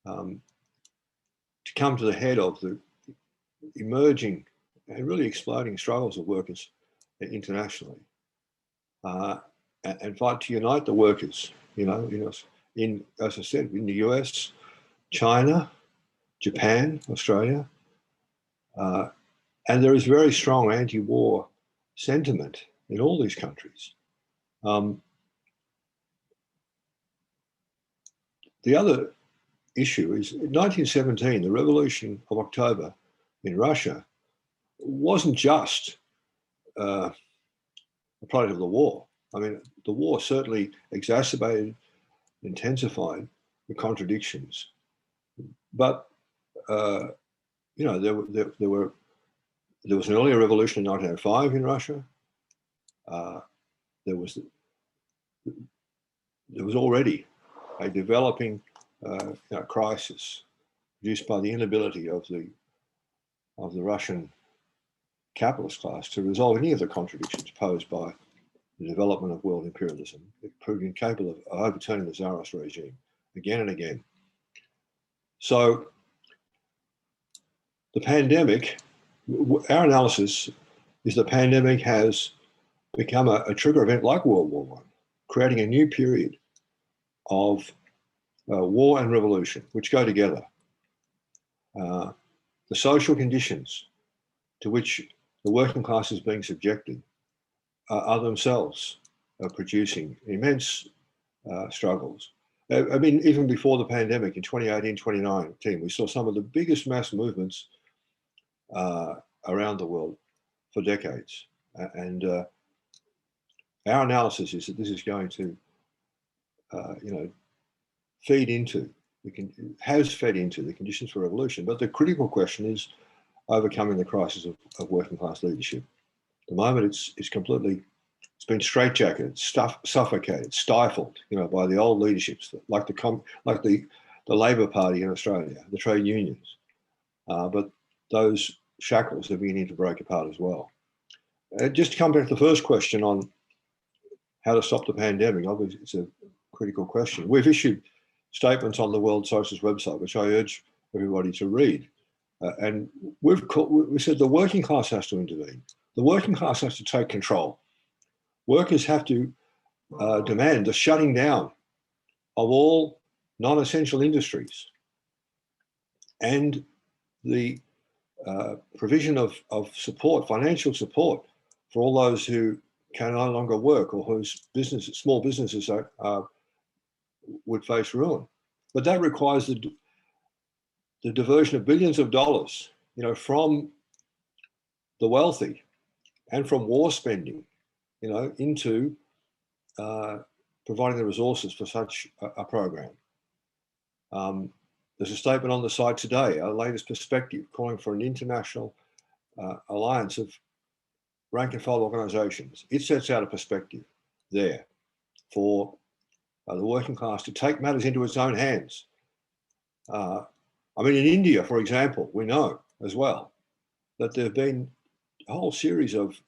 to come to the head of the emerging and really exploding struggles of workers internationally, and fight to unite the workers. In, as I said, in the US, China, Japan, Australia, and there is very strong anti-war sentiment in all these countries. The other issue is in 1917, the Revolution of October in Russia wasn't just a product of the war. I mean, the war certainly exacerbated, intensified the contradictions. But there was an earlier revolution in 1905 in Russia. There was already a developing crisis produced by the inability of the Russian capitalist class to resolve any of the contradictions posed by the development of world imperialism. It proved incapable of overturning the Tsarist regime again and again. So the pandemic, our analysis is the pandemic has become a trigger event like World War I, creating a new period of war and revolution, which go together. The social conditions to which the working class is being subjected are themselves producing immense struggles. I mean, even before the pandemic in 2018, 2019, we saw some of the biggest mass movements around the world for decades. And our analysis is that this is going to, feed into, has fed into the conditions for revolution. But the critical question is overcoming the crisis of working class leadership. At the moment, it's been straitjacketed, suffocated, stifled, by the old leaderships, like the Labor Party in Australia, the trade unions. But those shackles are beginning to break apart as well. Just to come back to the first question on how to stop the pandemic, obviously it's a critical question. We've issued statements on the World Socialist website, which I urge everybody to read. And we said the working class has to intervene. The working class has to take control. Workers have to demand the shutting down of all non-essential industries and the provision of support, financial support for all those who can no longer work or whose small businesses would face ruin. But that requires the diversion of billions of dollars, from the wealthy and from war spending, into providing the resources for such a program. There's a statement on the site today, our latest perspective, calling for an international alliance of rank and file organizations. It sets out a perspective there for the working class to take matters into its own hands. In India, for example, we know as well that there have been a whole series of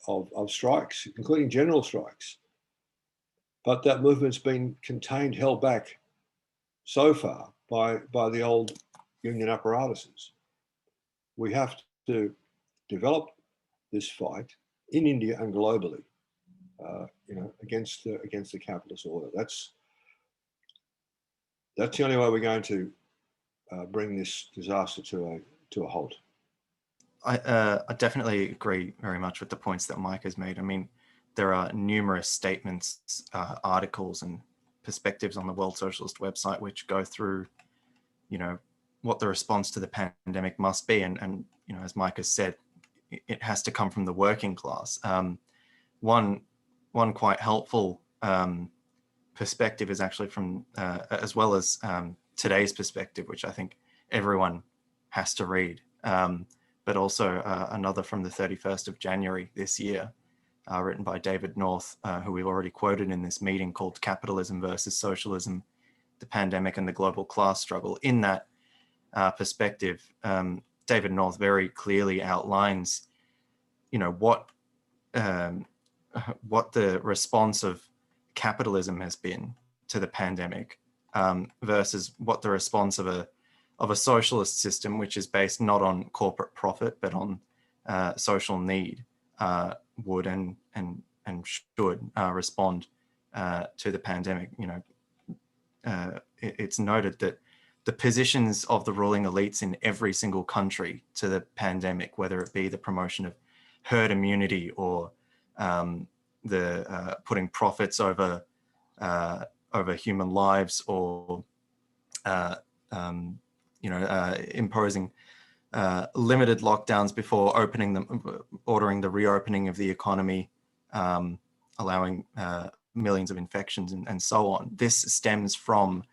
strikes, including general strikes. But that movement's been contained, held back so far by the old union apparatuses. We have to develop this fight in India and globally, against the capitalist order. That's the only way we're going to bring this disaster to a halt. I definitely agree very much with the points that Mike has made. I mean, there are numerous statements, articles, and perspectives on the World Socialist website which go through, what the response to the pandemic must be, and as Mike has said, it has to come from the working class. One quite helpful perspective is actually from, as well as today's perspective, which I think everyone has to read, but also another from the 31st of January this year, written by David North, who we've already quoted in this meeting, called Capitalism versus Socialism, the Pandemic and the Global Class Struggle. In that perspective, David North very clearly outlines, what the response of capitalism has been to the pandemic, versus what the response of a socialist system, which is based not on corporate profit but on social need, would and should respond to the pandemic. It's noted that the positions of the ruling elites in every single country to the pandemic, whether it be the promotion of herd immunity or the putting profits over human lives, or imposing limited lockdowns before ordering the reopening of the economy, allowing millions of infections and so on. This stems from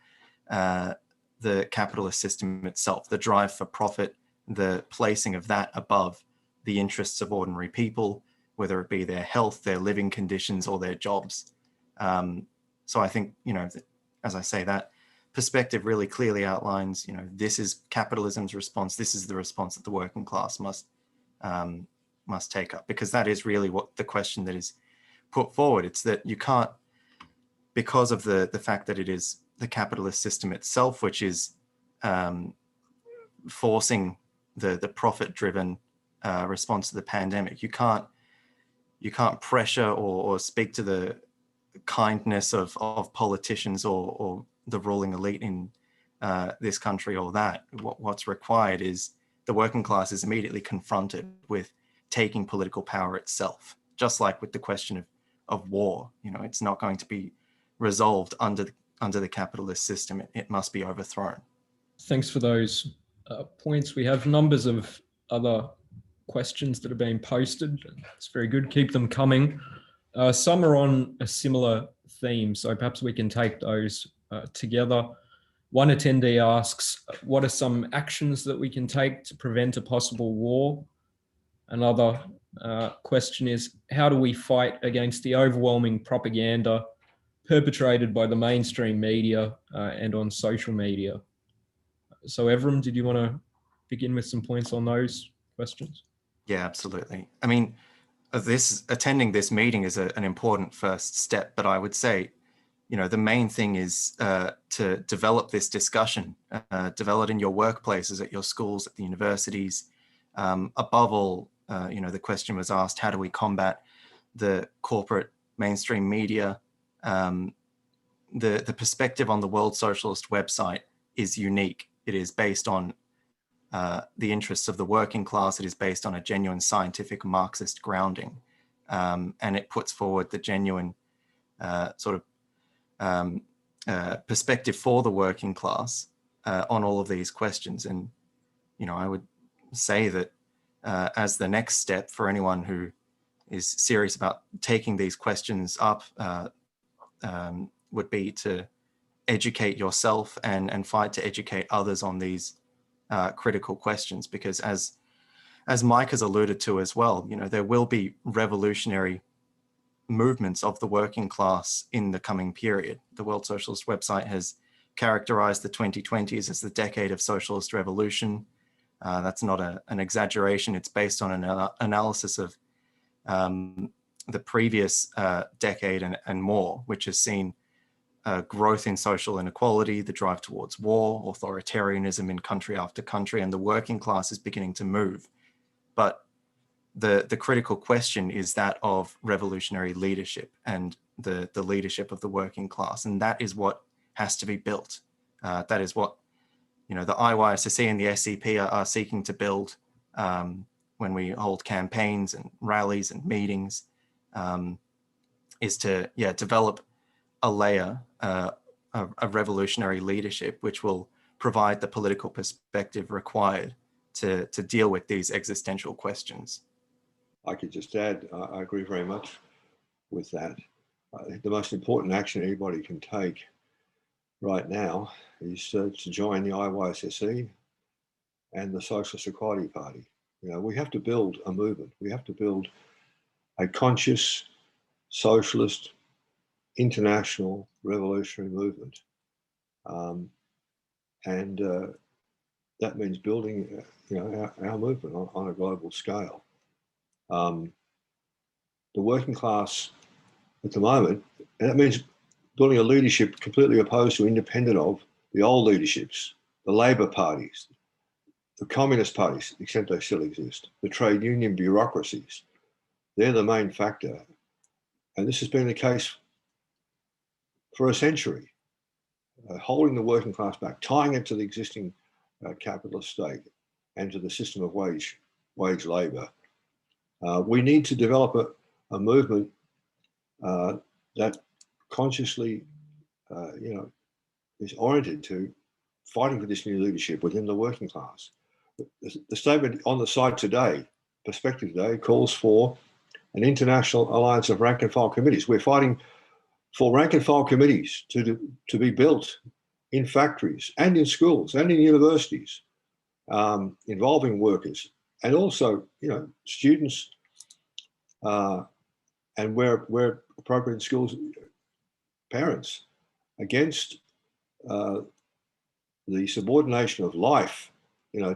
the capitalist system itself, the drive for profit, the placing of that above the interests of ordinary people, whether it be their health, their living conditions, or their jobs. So I think, as I say, that perspective really clearly outlines, this is capitalism's response. This is the response that the working class must take up, because that is really what the question that is put forward. It's that you can't, because of the fact that it is the capitalist system itself which is forcing the profit-driven response to the pandemic. You can't pressure or speak to the kindness of politicians or the ruling elite in this country or that. What's required is the working class is immediately confronted with taking political power itself, just like with the question of war. It's not going to be resolved under the capitalist system. It must be overthrown. Thanks for those points. We have numbers of other questions that are being posted. It's very good. Keep them coming. Some are on a similar theme, so perhaps we can take those together. One attendee asks, what are some actions that we can take to prevent a possible war? Another question is, how do we fight against the overwhelming propaganda perpetrated by the mainstream media and on social media? So Evram, did you want to begin with some points on those questions? Yeah, absolutely. I mean, attending this meeting is an important first step, but I would say, the main thing is to develop this discussion, develop it in your workplaces, at your schools, at the universities. Above all, the question was asked, how do we combat the corporate mainstream media? The perspective on the World Socialist website is unique. It is based on the interests of the working class. It is based on a genuine scientific Marxist grounding. And it puts forward the genuine perspective for the working class on all of these questions. And, I would say that as the next step for anyone who is serious about taking these questions up would be to educate yourself and fight to educate others on these critical questions, because as Mike has alluded to as well, there will be revolutionary movements of the working class in the coming period. The World Socialist website has characterized the 2020s as the decade of socialist revolution. That's not an exaggeration. It's based on an analysis of the previous decade and more, which has seen growth in social inequality, the drive towards war, authoritarianism in country after country, and the working class is beginning to move. But the critical question is that of revolutionary leadership and the leadership of the working class. And that is what has to be built. That is what, the IYSSE and the SCP are seeking to build when we hold campaigns and rallies and meetings, is to develop a layer of revolutionary leadership, which will provide the political perspective required to deal with these existential questions. I could just add, I agree very much with that. I think the most important action anybody can take right now is to join the IYSSE and the Socialist Equality Party. We have to build a movement. We have to build a conscious, socialist, international revolutionary movement. And that means building our movement on a global scale. The working class at the moment, and that means building a leadership completely opposed to, independent of the old leaderships, the Labor parties, the communist parties, to the extent they still exist, the trade union bureaucracies. They're the main factor. And this has been the case for a century, holding the working class back, tying it to the existing capitalist state and to the system of wage labor. We need to develop a movement that consciously, is oriented to fighting for this new leadership within the working class. The statement on the site today, Perspective Today, calls for an international alliance of rank and file committees. We're fighting for rank and file committees to be built in factories and in schools and in universities, involving workers and also, students, and where appropriate in schools, parents, against the subordination of life,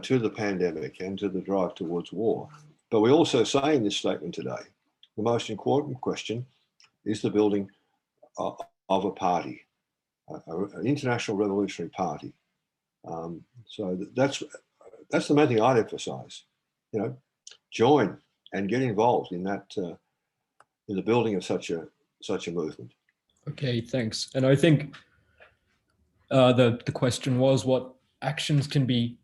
to the pandemic and to the drive towards war. But we also say in this statement today, the most important question is the building of a party, an international revolutionary party. So that's the main thing I'd emphasize. Join and get involved in that, in the building of such a movement. Okay, thanks. And I think the question was what actions can be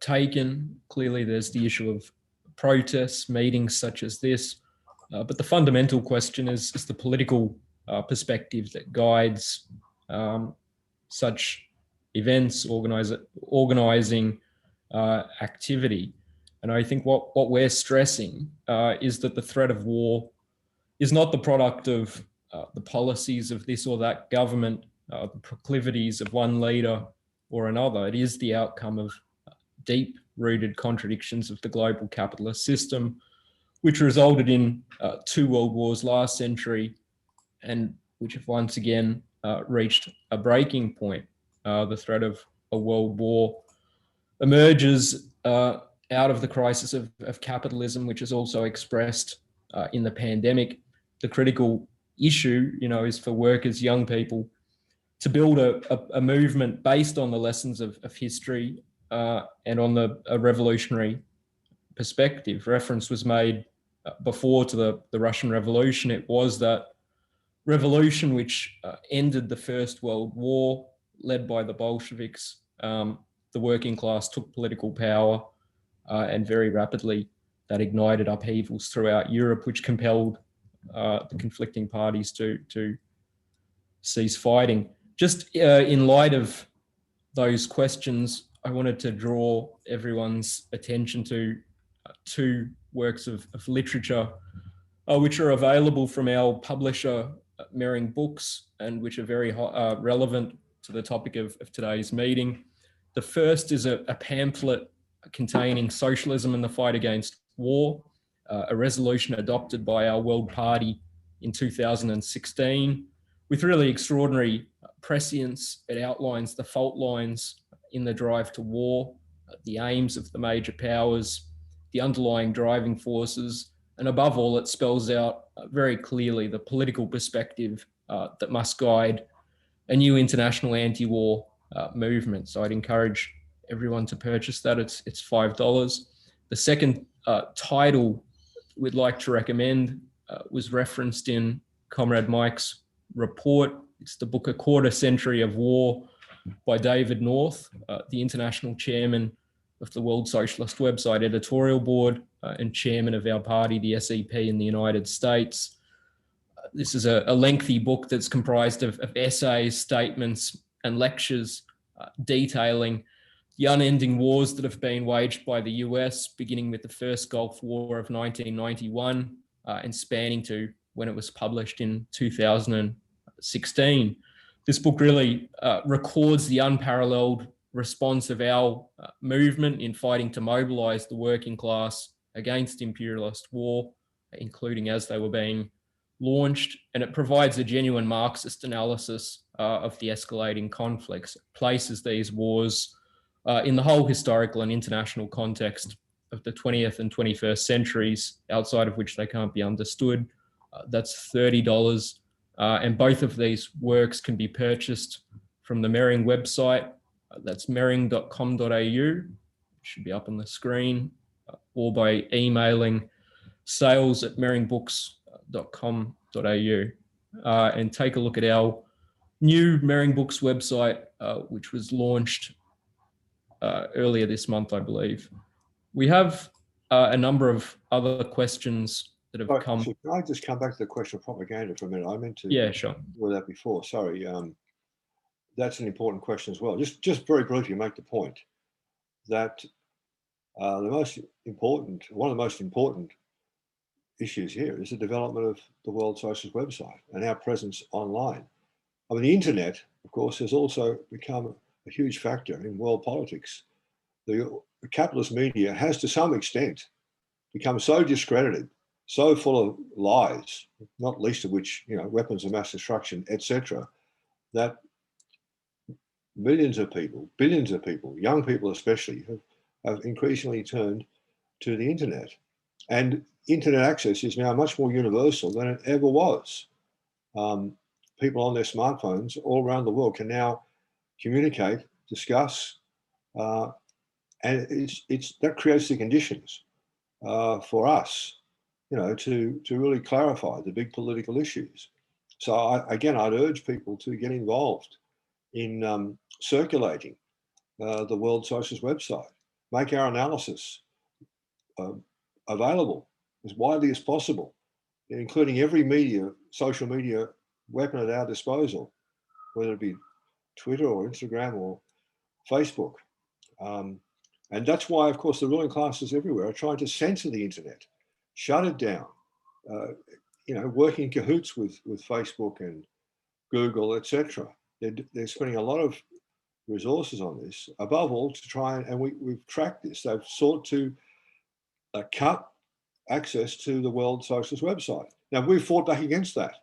taken. Clearly, there's the issue of protests, meetings such as this, but the fundamental question is the political perspective that guides such events, organizing activity. And I think what we're stressing is that the threat of war is not the product of the policies of this or that government, the proclivities of one leader or another. It is the outcome of deep-rooted contradictions of the global capitalist system, which resulted in 2 world wars last century, and which have once again reached a breaking point. The threat of a world war emerges out of the crisis of capitalism, which is also expressed in the pandemic. The critical issue, is for workers, young people, to build a movement based on the lessons of history and on a revolutionary perspective. Reference was made before to the Russian Revolution. It was that revolution which ended the First World War, led by the Bolsheviks. The working class took political power, and very rapidly that ignited upheavals throughout Europe, which compelled the conflicting parties to cease fighting. Just in light of those questions, I wanted to draw everyone's attention to 2 works of literature which are available from our publisher, Merring Books, and which are very relevant to the topic of today's meeting. The first is a pamphlet containing Socialism and the Fight Against War, a resolution adopted by our World Party in 2016, with really extraordinary prescience. It outlines the fault lines in the drive to war, the aims of the major powers, the underlying driving forces, and above all, it spells out very clearly the political perspective that must guide a new international anti-war movement. So I'd encourage everyone to purchase that. It's $5. The second title we'd like to recommend was referenced in Comrade Mike's report. It's the book A Quarter Century of War by David North, the international chairman of the World Socialist website editorial board and chairman of our party, the SEP in the United States. This is a lengthy book that's comprised of essays, statements, and lectures detailing the unending wars that have been waged by the US, beginning with the first Gulf War of 1991 and spanning to when it was published in 2016. This book really records the unparalleled response of our movement in fighting to mobilize the working class against imperialist war, including as they were being launched, and it provides a genuine Marxist analysis of the escalating conflicts. It places these wars in the whole historical and international context of the 20th and 21st centuries, outside of which they can't be understood. That's $30. And both of these works can be purchased from the Mering website. That's mering.com.au. It should be up on the screen, or by emailing sales@meringbooks.com.au, and take a look at our new Mering Books website, which was launched earlier this month, I believe. We have a number of other questions that have come. So can I just come back to the question of propaganda for a minute? I meant to Sure. do that before. Sorry. That's an important question as well. Just very briefly make the point that one of the most important issues here is the development of the World Socialist website and our presence online. I mean, the internet, of course, has also become a huge factor in world politics. The capitalist media has, to some extent, become so discredited, so full of lies, not least of which, weapons of mass destruction, etc., that billions of people, young people especially, have increasingly turned to the internet. And internet access is now much more universal than it ever was. People on their smartphones all around the world can now communicate, discuss, and that creates the conditions for us, to really clarify the big political issues. So I'd urge people to get involved in circulating the World Socialist website, make our analysis available as widely as possible, including every social media weapon at our disposal, whether it be Twitter or Instagram or Facebook. And that's why, of course, the ruling classes everywhere are trying to censor the internet, shut it down, working in cahoots with Facebook and Google, etc. They're spending a lot of resources on this, above all to try and we've tracked this. They've sought to cut access to the World Socialist website. Now, we've fought back against that.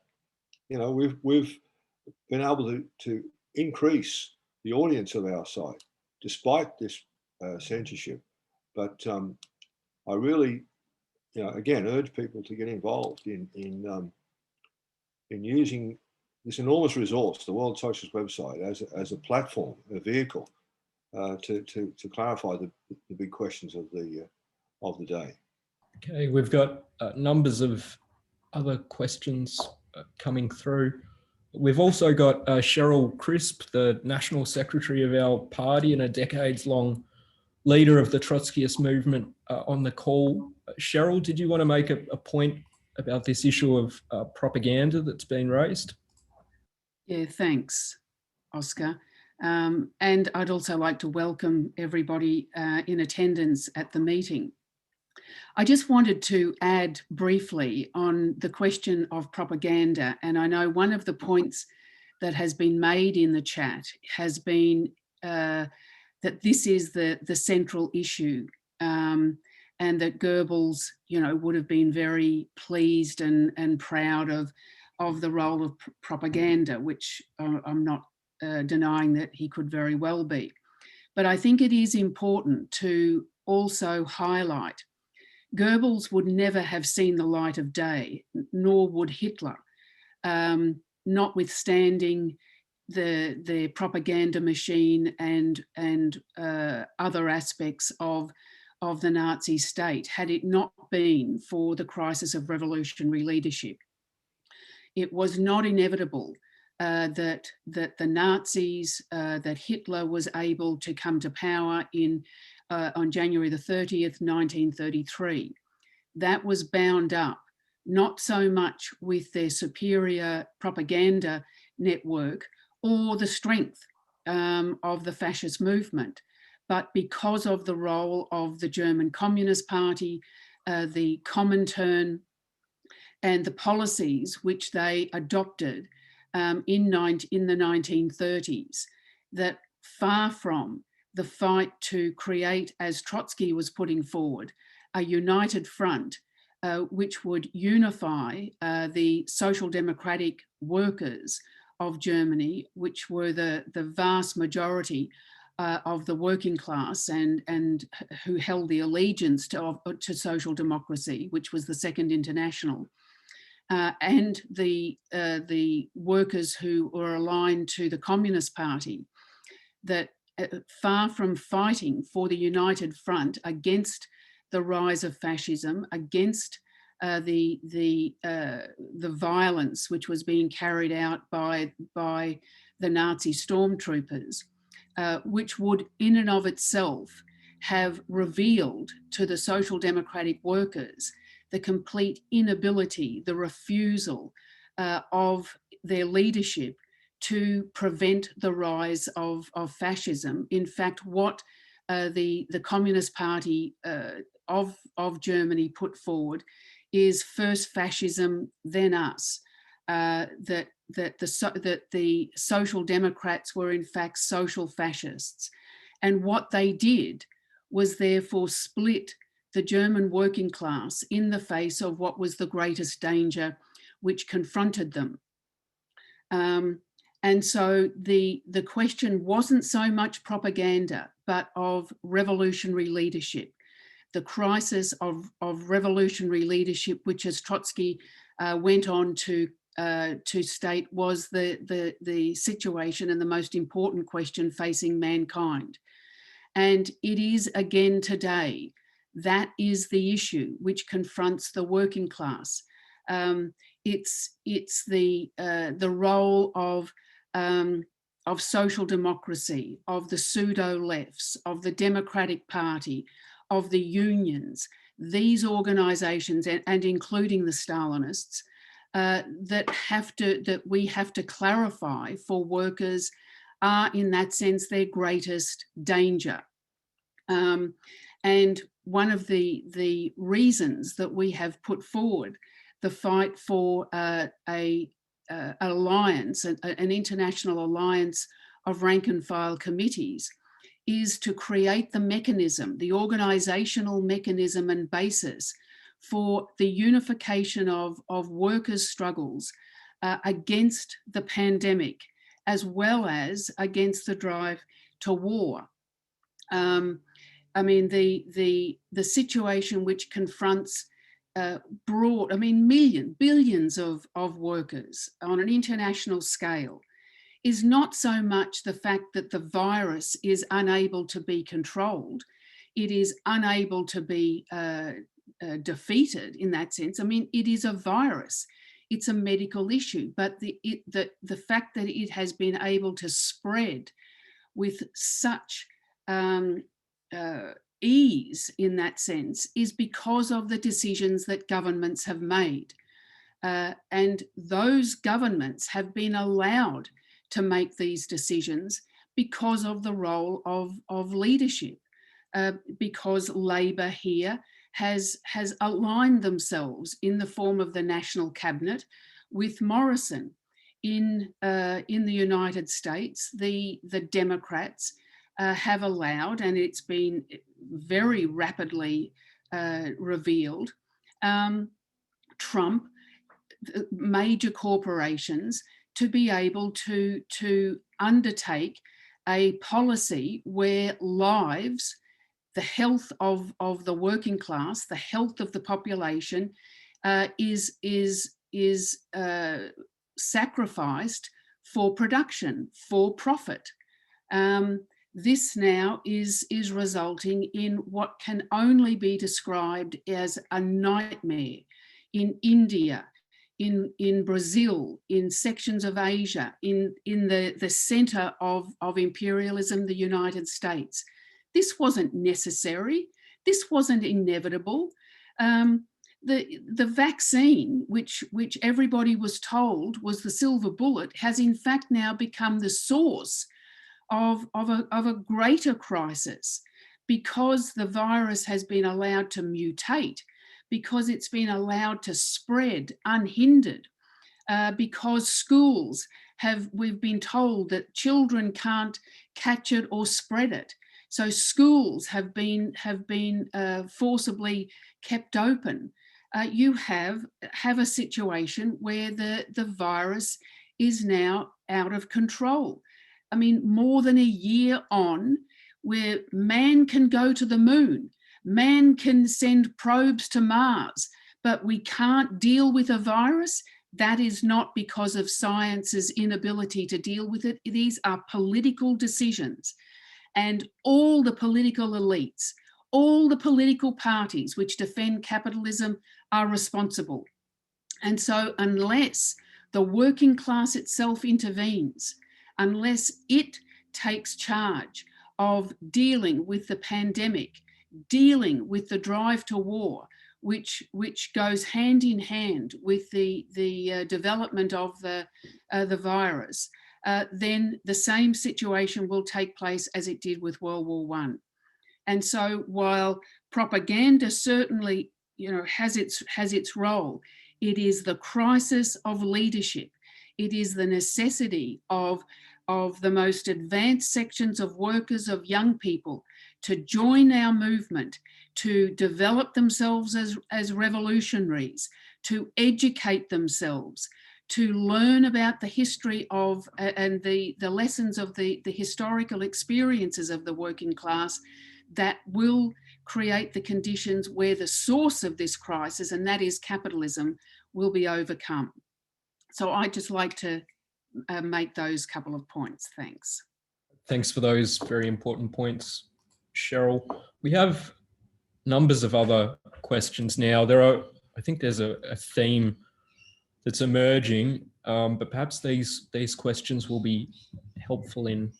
We've been able to increase the audience of our site despite this censorship. But I really, again, urge people to get involved in using this enormous resource, the World Socialist website, as a platform, a vehicle to clarify the big questions of the day. Okay, we've got numbers of other questions coming through. We've also got Cheryl Crisp, the National Secretary of our party and a decades-long leader of the Trotskyist movement, on the call. Cheryl, did you want to make a point about this issue of propaganda that's been raised? Yeah, thanks, Oscar. And I'd also like to welcome everybody in attendance at the meeting. I just wanted to add briefly on the question of propaganda, and I know one of the points that has been made in the chat has been that this is the central issue, and that Goebbels, would have been very pleased and proud of the role of propaganda, which I'm not denying that he could very well be. But I think it is important to also highlight Goebbels would never have seen the light of day, nor would Hitler, notwithstanding the propaganda machine and other aspects of the Nazi state, had it not been for the crisis of revolutionary leadership. It was not inevitable that the Nazis, that Hitler was able to come to power on January the 30th, 1933. That was bound up not so much with their superior propaganda network or the strength of the fascist movement, but because of the role of the German Communist Party, the Comintern, and the policies which they adopted in the 1930s, that far from the fight to create, as Trotsky was putting forward, a united front which would unify the social democratic workers of Germany, which were the vast majority of the working class and who held the allegiance to social democracy, which was the Second International, and the workers who were aligned to the Communist Party, that far from fighting for the united front against the rise of fascism, against the violence which was being carried out by the Nazi stormtroopers, which would in and of itself have revealed to the social democratic workers the complete inability, the refusal of their leadership to prevent the rise of fascism. In fact, what the Communist Party of Germany put forward is first fascism, then us. That the Social Democrats were in fact social fascists. And what they did was therefore split the German working class in the face of what was the greatest danger which confronted them. And so the question wasn't so much propaganda, but of revolutionary leadership. The crisis of revolutionary leadership, which, as Trotsky went on to state, was the situation and the most important question facing mankind. And it is again today, that is the issue which confronts the working class. It's the role of social democracy, of the pseudo-lefts, of the Democratic Party, of the unions, these organisations, and including the Stalinists, that we have to clarify for workers are, in that sense, their greatest danger. And one of the reasons that we have put forward the fight for an alliance, an international alliance of rank and file committees, is to create the mechanism, the organisational mechanism and basis for the unification of workers' struggles against the pandemic, as well as against the drive to war. I mean, the situation which confronts billions of workers on an international scale is not so much the fact that the virus is unable to be controlled. It is unable to be defeated in that sense. I mean, it is a virus. It's a medical issue, but the fact that it has been able to spread with such ease in that sense is because of the decisions that governments have made. And those governments have been allowed to make these decisions because of the role of leadership, because Labor here has aligned themselves in the form of the National Cabinet with Morrison. In the United States, the Democrats have allowed, and it's been very rapidly revealed, Trump, major corporations, to be able to undertake a policy where lives, the health of the working class, the health of the population is sacrificed for production, for profit. This now is resulting in what can only be described as a nightmare in India, in Brazil, in sections of Asia, in the center of imperialism, the United States. This wasn't necessary. This wasn't inevitable. The vaccine, which everybody was told was the silver bullet, has in fact now become the source of a greater crisis, because the virus has been allowed to mutate, because it's been allowed to spread unhindered, because schools we've been told that children can't catch it or spread it. So schools have been forcibly kept open. You have a situation where the virus is now out of control. I mean, more than a year on, where man can go to the moon, man can send probes to Mars, but we can't deal with a virus. That is not because of science's inability to deal with it. These are political decisions. And all the political elites, all the political parties which defend capitalism are responsible. And so unless the working class itself intervenes, unless it takes charge of dealing with the pandemic, dealing with the drive to war, which goes hand in hand with the development of the virus, then the same situation will take place as it did with World War I. And so while propaganda certainly, has its role, it is the crisis of leadership. It is the necessity of the most advanced sections of workers, of young people, to join our movement, to develop themselves as revolutionaries, to educate themselves, to learn about the history of and the lessons of the historical experiences of the working class, that will create the conditions where the source of this crisis, and that is capitalism, will be overcome. So I'd just like to make those couple of points. Thanks. Thanks for those very important points, Cheryl. We have numbers of other questions now. I think there's a theme that's emerging, but perhaps these questions will be helpful in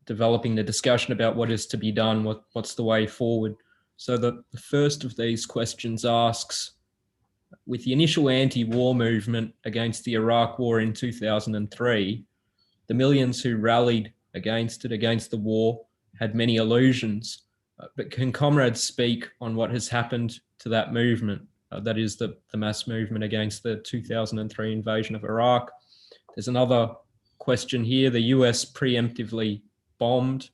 developing the discussion about what is to be done, what's the way forward. So the first of these questions asks, with the initial anti-war movement against the Iraq War in 2003, the millions who rallied against the war, had many illusions. But can comrades speak on what has happened to that movement? That is the mass movement against the 2003 invasion of Iraq. There's another question here. The US preemptively bombed,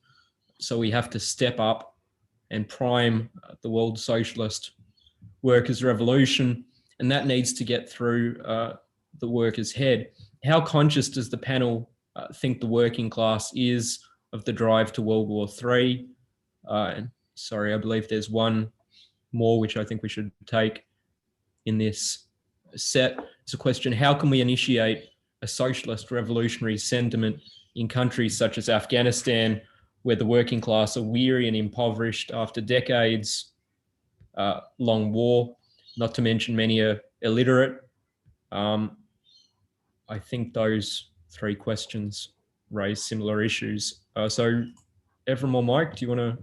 so we have to step up and prime the world socialist workers' revolution, and that needs to get through the workers' head. How conscious does the panel think the working class is of the drive to World War III? And sorry, I believe there's one more which I think we should take in this set. It's a question: how can we initiate a socialist revolutionary sentiment in countries such as Afghanistan, where the working class are weary and impoverished after decades long war, not to mention many are illiterate? I think those three questions raise similar issues. So Ephraim or Mike, do you want to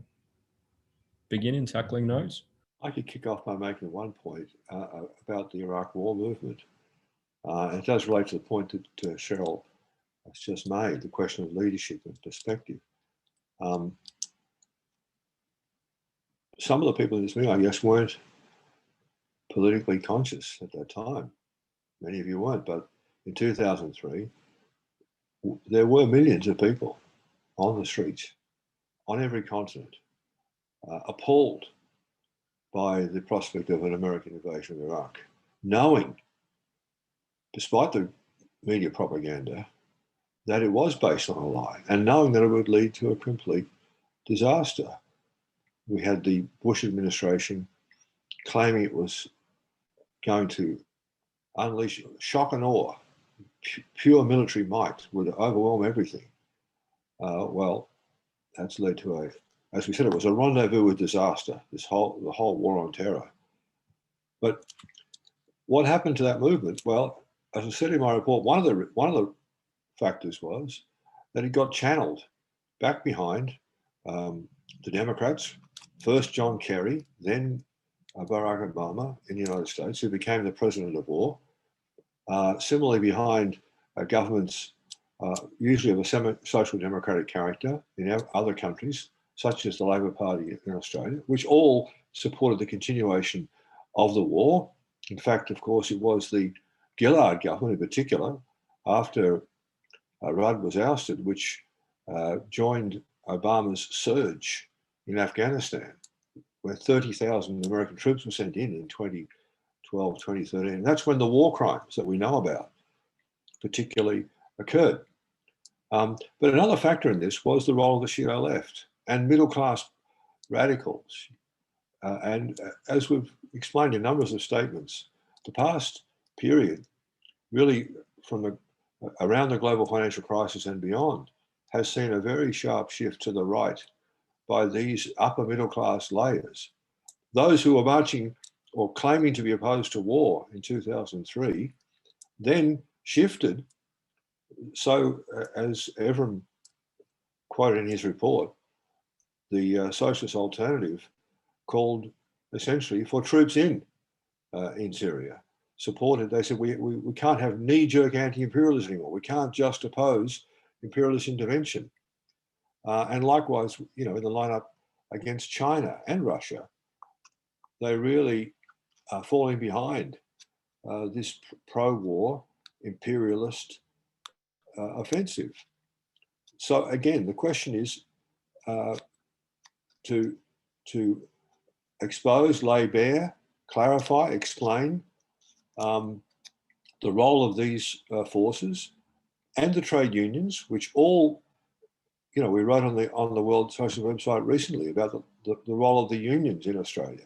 begin in tackling those? I could kick off by making one point about the Iraq War movement. It does relate to the point that Cheryl has just made, the question of leadership and perspective. Some of the people in this meeting, I guess, weren't politically conscious at that time. Many of you weren't, but in 2003, there were millions of people on the streets, on every continent, appalled by the prospect of an American invasion of Iraq, knowing, despite the media propaganda, that it was based on a lie, and knowing that it would lead to a complete disaster. We had the Bush administration claiming it was going to unleash shock and awe, pure military might would overwhelm everything. Well, that's led to as we said, it was a rendezvous with disaster, the whole war on terror. But what happened to that movement? Well, as I said in my report, one of the factors was that it got channeled back behind the Democrats, first John Kerry, then Barack Obama in the United States, who became the president of war. Similarly, behind governments usually of a semi-social democratic character in other countries, such as the Labor Party in Australia, which all supported the continuation of the war. In fact, of course, it was the Gillard government in particular, after Rudd was ousted, which joined Obama's surge in Afghanistan, where 30,000 American troops were sent in 2012, 2013. And that's when the war crimes that we know about particularly occurred. But another factor in this was the role of the Shia left and middle-class radicals. And as we've explained in numbers of statements, the past period, really from around the global financial crisis and beyond, has seen a very sharp shift to the right by these upper middle-class layers. Those who were marching or claiming to be opposed to war in 2003 then shifted. So as Evram quoted in his report, the socialist alternative called essentially for troops in Syria, supported. They said we can't have knee-jerk anti-imperialism anymore. We can't just oppose imperialist intervention. And likewise, in the lineup against China and Russia, they really are falling behind this pro-war imperialist offensive. So again, the question is to expose, lay bare, clarify, explain the role of these forces and the trade unions, which all, we wrote on the World Socialist website recently about the role of the unions in Australia,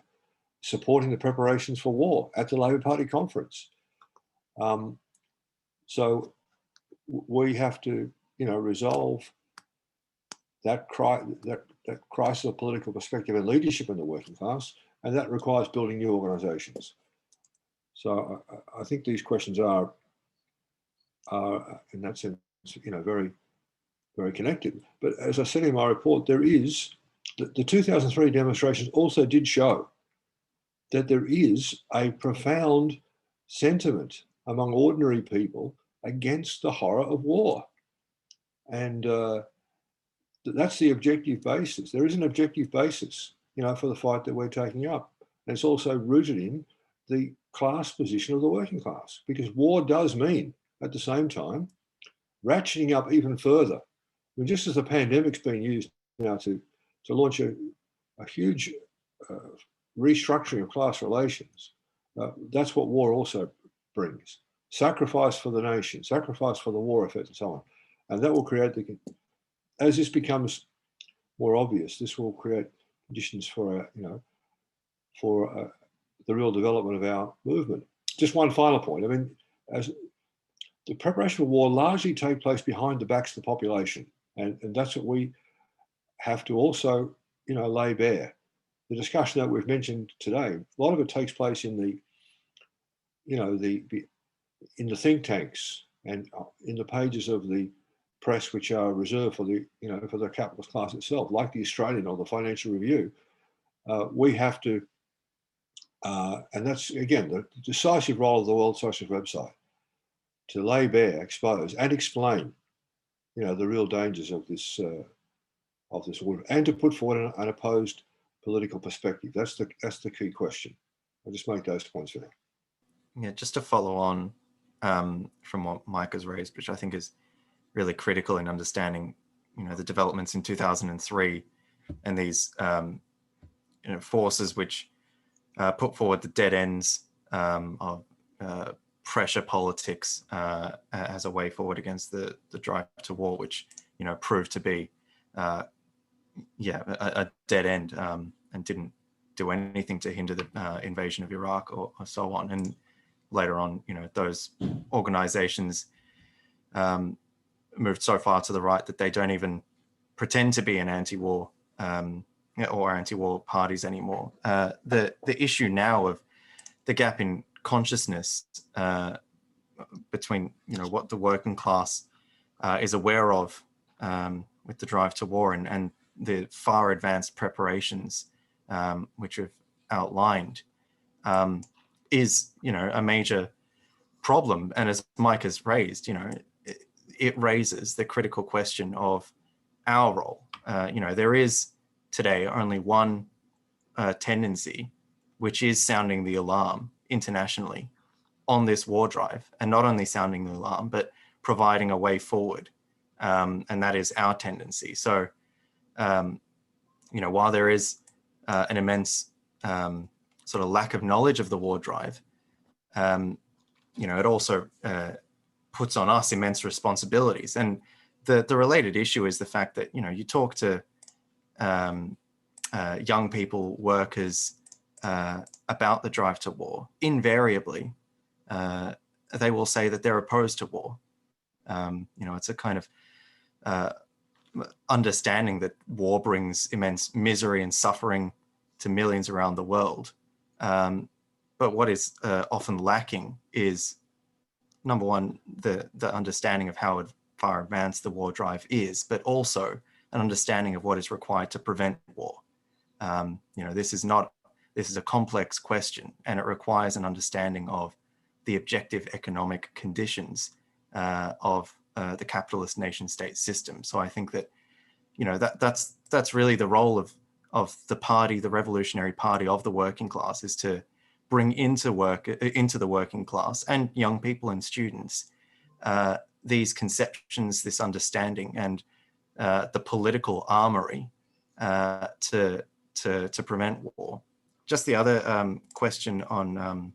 supporting the preparations for war at the Labor Party conference. So we have to, resolve that crisis of political perspective and leadership in the working class, and that requires building new organisations. So I think these questions are in that sense, very, very connected. But as I said in my report, there is the 2003 demonstrations also did show that there is a profound sentiment among ordinary people against the horror of war. And that's the objective basis. There is an objective basis, for the fight that we're taking up. And it's also rooted in the class position of the working class, because war does mean, at the same time, ratcheting up even further. I mean, just as the pandemic's been used now to launch a huge restructuring of class relations, that's what war also brings. Sacrifice for the nation, sacrifice for the war effort, and so on. And that will create as this becomes more obvious, this will create conditions for the real development of our movement. Just one final point. I mean, as the preparation for war largely take place behind the backs of the population, and that's what we have to also, lay bare. The discussion that we've mentioned today, a lot of it takes place in the think tanks and in the pages of the press which are reserved for the capitalist class itself, like the Australian or the Financial Review. We have to, and that's again the decisive role of the World Socialist website, to lay bare, expose, and explain, the real dangers of this order, and to put forward an opposed political perspective. That's the key question. I'll just make those points for now. Yeah, just to follow on from what Mike has raised, which I think is really critical in understanding, the developments in 2003 and these, forces which put forward the dead ends of pressure politics as a way forward against the drive to war, which proved to be a dead end, and didn't do anything to hinder the invasion of Iraq or so on. And later on, those organizations moved so far to the right that they don't even pretend to be an anti-war or anti-war parties anymore. The issue now of the gap in consciousness between what the working class is aware of with the drive to war and the far advanced preparations which we've outlined is a major problem. And as Mike has raised, it raises the critical question of our role. There is today only one tendency, which is sounding the alarm internationally on this war drive, and not only sounding the alarm, but providing a way forward. And that is our tendency. So, while there is an immense sort of lack of knowledge of the war drive, it also puts on us immense responsibilities. And the related issue is the fact that, you talk to young people, workers, about the drive to war, invariably, they will say that they're opposed to war. It's a kind of understanding that war brings immense misery and suffering to millions around the world. But what is often lacking is, number one, the understanding of how far advanced the war drive is, but also an understanding of what is required to prevent war. This is a complex question, and it requires an understanding of the objective economic conditions of the capitalist nation-state system. So I think that that's really the role of the party, the revolutionary party of the working class, is to bring into the working class and young people and students these conceptions, this understanding, and the political armory to prevent war. Just the other question on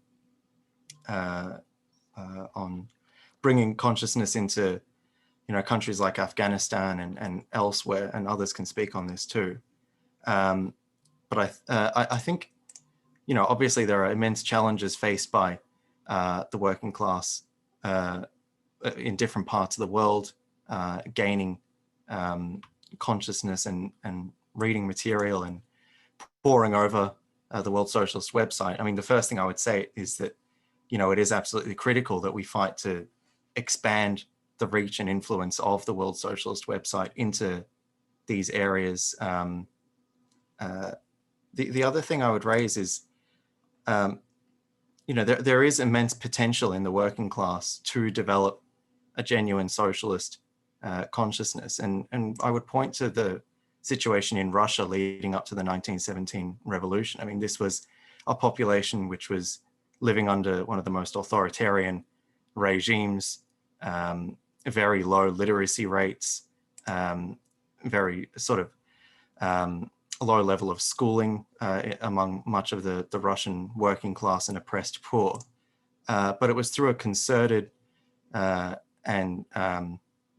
bringing consciousness into countries like Afghanistan and elsewhere, and others can speak on this too. But I think obviously there are immense challenges faced by the working class in different parts of the world, gaining consciousness and reading material and poring over the World Socialist website. I mean, the first thing I would say is that it is absolutely critical that we fight to expand the reach and influence of the World Socialist website into these areas. The other thing I would raise is, there is immense potential in the working class to develop a genuine socialist consciousness. And I would point to the situation in Russia leading up to the 1917 revolution. I mean, this was a population which was living under one of the most authoritarian regimes, very low literacy rates, very sort of low level of schooling among much of the Russian working class and oppressed poor. But it was through a concerted and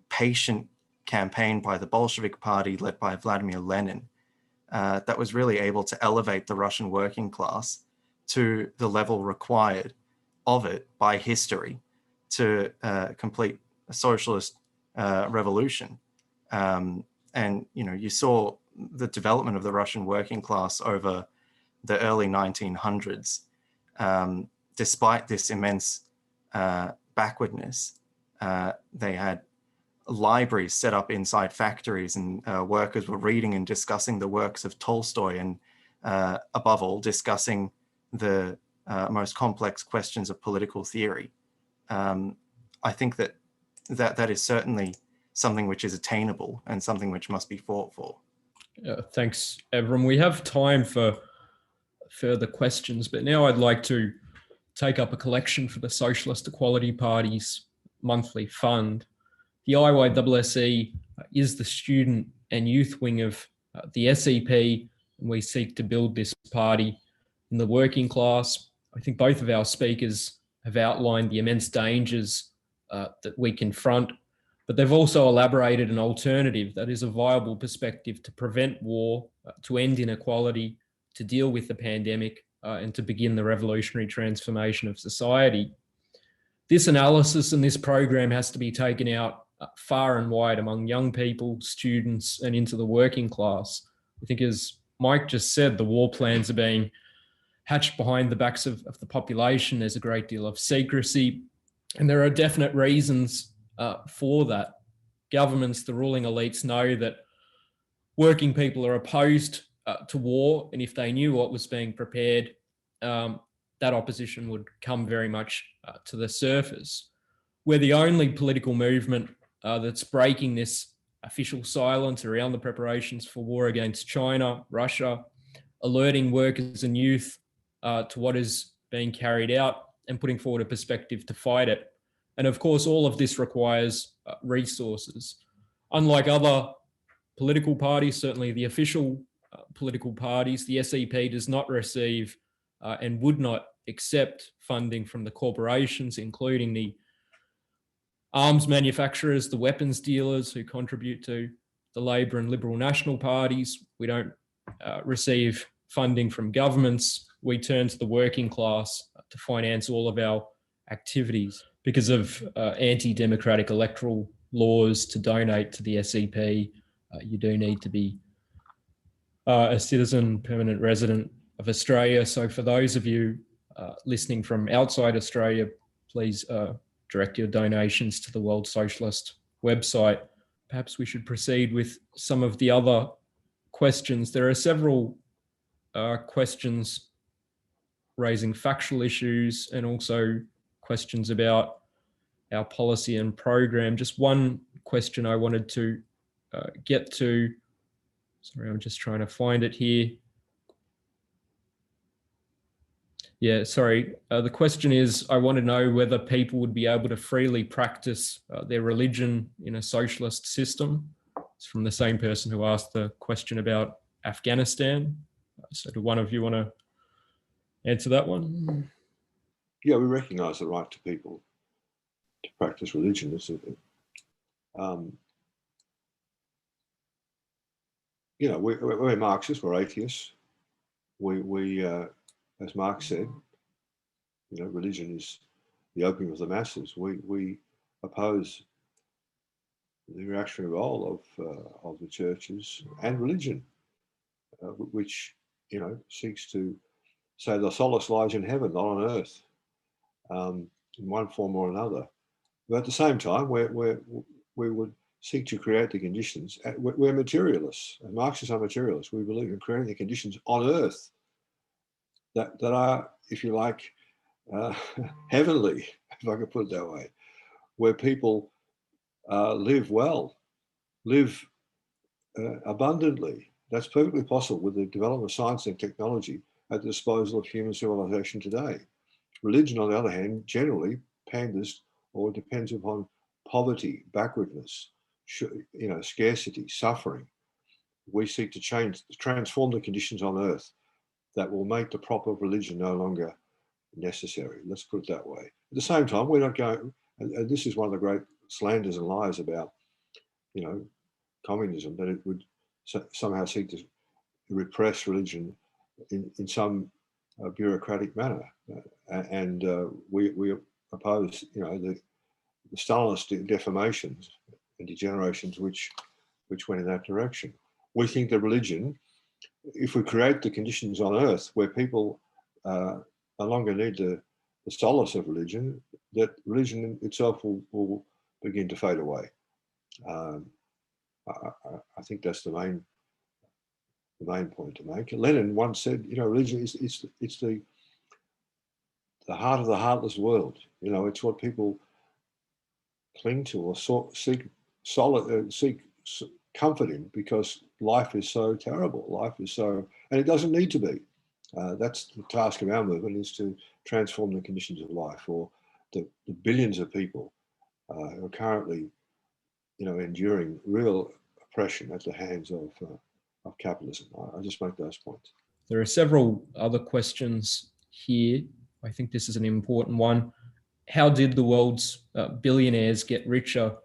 patient campaign by the Bolshevik Party led by Vladimir Lenin that was really able to elevate the Russian working class to the level required of it by history to complete a socialist revolution. And you saw the development of the Russian working class over the early 1900s. Despite this immense backwardness, they had libraries set up inside factories, and workers were reading and discussing the works of Tolstoy, and above all, discussing the most complex questions of political theory. I think that is certainly something which is attainable and something which must be fought for. Thanks, Evram. We have time for further questions, but now I'd like to take up a collection for the Socialist Equality Party's monthly fund. The IYSSE is the student and youth wing of the SEP, and we seek to build this party in the working class. I think both of our speakers have outlined the immense dangers that we confront, but they've also elaborated an alternative that is a viable perspective to prevent war, to end inequality, to deal with the pandemic, and to begin the revolutionary transformation of society. This analysis and this program has to be taken out far and wide among young people, students, and into the working class. I think, as Mike just said, the war plans are being hatched behind the backs of the population. There's a great deal of secrecy, and there are definite reasons for that. Governments, the ruling elites, know that working people are opposed to war, and if they knew what was being prepared, that opposition would come very much to the surface. We're the only political movement that's breaking this official silence around the preparations for war against China, Russia, alerting workers and youth to what is being carried out and putting forward a perspective to fight it. And of course, all of this requires resources. Unlike other political parties, certainly the official political parties, the SEP does not receive and would not accept funding from the corporations, including the arms manufacturers, the weapons dealers who contribute to the Labor and Liberal National parties. We don't receive funding from governments. We turn to the working class to finance all of our activities. Because of anti-democratic electoral laws, to donate to the SEP, you do need to be a citizen, permanent resident of Australia. So for those of you listening from outside Australia, please direct your donations to the World Socialist website. Perhaps we should proceed with some of the other questions. There are several questions raising factual issues and also questions about our policy and program. Just one question I wanted to get to. Sorry, I'm just trying to find it here. Yeah, sorry. The question is, I want to know whether people would be able to freely practice their religion in a socialist system. It's from the same person who asked the question about Afghanistan. So do one of you want to answer that one? Yeah, we recognise the right to people to practice religion. You know, we're Marxists, we're atheists. We as Marx said, you know, religion is the opium of the masses. We oppose the reactionary role of the churches and religion, which, you know, seeks to say the solace lies in heaven, not on earth, in one form or another. But at the same time, we would seek to create the conditions. We're materialists, and Marxists are materialists. We believe in creating the conditions on earth that are, if you like, heavenly, if I could put it that way, where people live well, live abundantly. That's perfectly possible with the development of science and technology at the disposal of human civilization today. Religion, on the other hand, generally panders or depends upon poverty, backwardness, you know, scarcity, suffering. We seek to transform the conditions on earth that will make the proper religion no longer necessary. Let's put it that way. At the same time, we're not going, and this is one of the great slanders and lies about, you know, communism, that it would somehow seek to repress religion in some bureaucratic manner. And we oppose, you know, the Stalinist deformations and degenerations which went in that direction. We think that religion, if we create the conditions on earth where people no longer need the solace of religion, that religion itself will begin to fade away. I think that's the main point to make. Lenin once said, you know, religion is the heart of the heartless world. You know, it's what people cling to or seek comfort in, because life is so terrible. Life is so, and it doesn't need to be. That's the task of our movement, is to transform the conditions of life for the billions of people who are currently, you know, enduring real oppression at the hands of capitalism. I just make those points. There are several other questions here. I think this is an important one. how did the world's billionaires get richer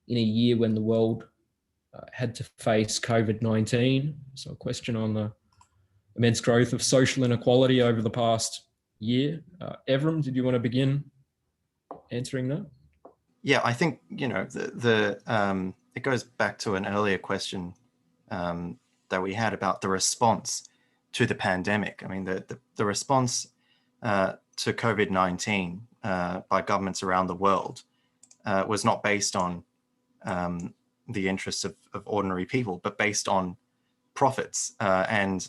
in a year when the world had to face COVID-19? So a question on the immense growth of social inequality over the past year. Evram, did you want to begin answering that? Yeah, I think, you know, it goes back to an earlier question that we had about the response to the pandemic. I mean, the response to COVID-19 by governments around the world was not based on the interests of ordinary people, but based on profits. And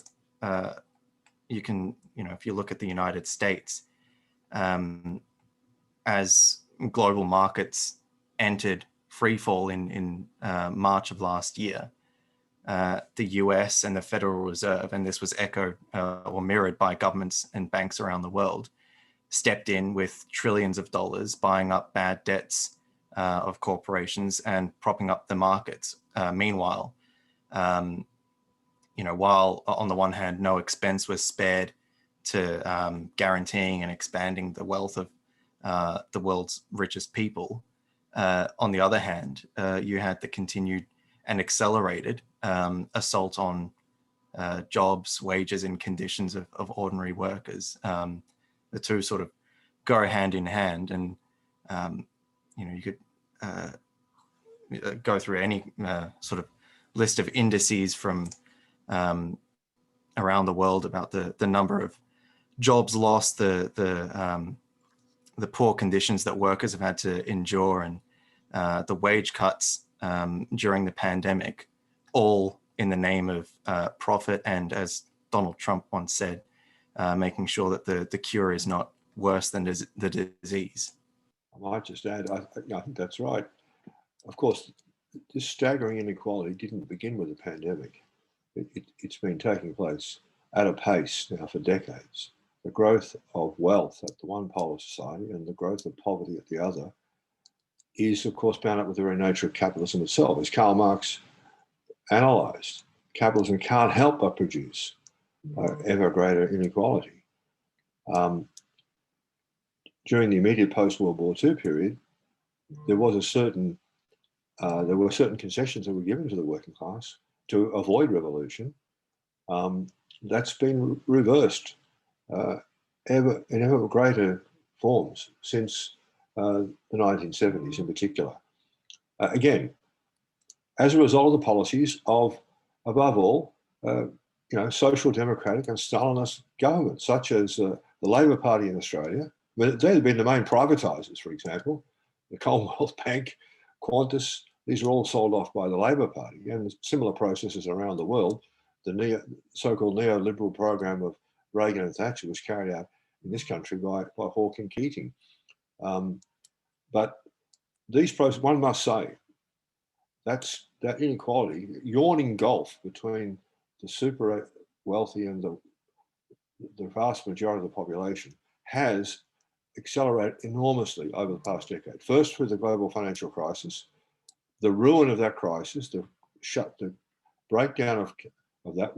you can, you know, if you look at the United States, as global markets entered freefall in March of last year, the US and the Federal Reserve, and this was echoed or mirrored by governments and banks around the world, stepped in with trillions of dollars, buying up bad debts of corporations and propping up the markets. Meanwhile, you know, while on the one hand, no expense was spared to guaranteeing and expanding the wealth of the world's richest people, on the other hand, you had the continued and accelerated assault on jobs, wages, and conditions of ordinary workers. The two sort of go hand in hand, and you know, you could go through any sort of list of indices from around the world about the number of jobs lost, the poor conditions that workers have had to endure, and the wage cuts during the pandemic, all in the name of profit, and as Donald Trump once said, making sure that the cure is not worse than the disease. I might just add, I think that's right. Of course, this staggering inequality didn't begin with the pandemic. It's been taking place at a pace now for decades. The growth of wealth at the one pole of society and the growth of poverty at the other is, of course, bound up with the very nature of capitalism itself. As Karl Marx analysed, capitalism can't help but produce ever greater inequality. During the immediate post-World War II period, there were certain concessions that were given to the working class to avoid revolution. That's been reversed in ever greater forms since the 1970s in particular. Again, as a result of the policies of, above all, social democratic and Stalinist governments, such as the Labor Party in Australia. But they've been the main privatisers, for example. The Commonwealth Bank, Qantas, these are all sold off by the Labor Party, and similar processes around the world. The so-called neoliberal program of Reagan and Thatcher was carried out in this country by Hawke and Keating. But these processes, one must say, that inequality, yawning gulf between the super wealthy and the vast majority of the population, has accelerated enormously over the past decade. First, through the global financial crisis, the ruin of that crisis, the breakdown of that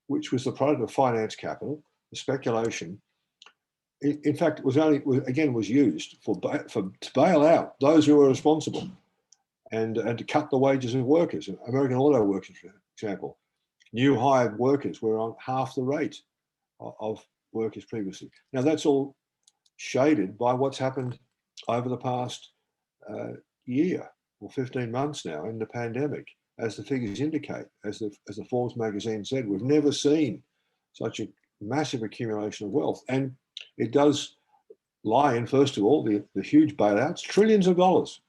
which was the product of finance capital, the speculation. In fact, was used to bail out those who were responsible, and to cut the wages of workers. American auto workers, for example, new hired workers were on half the rate of workers previously. Now that's all shaded by what's happened over the past year or 15 months now in the pandemic. As the figures indicate, as the Forbes magazine said, we've never seen such a massive accumulation of wealth. And it does lie in, first of all, the huge bailouts. Trillions of dollars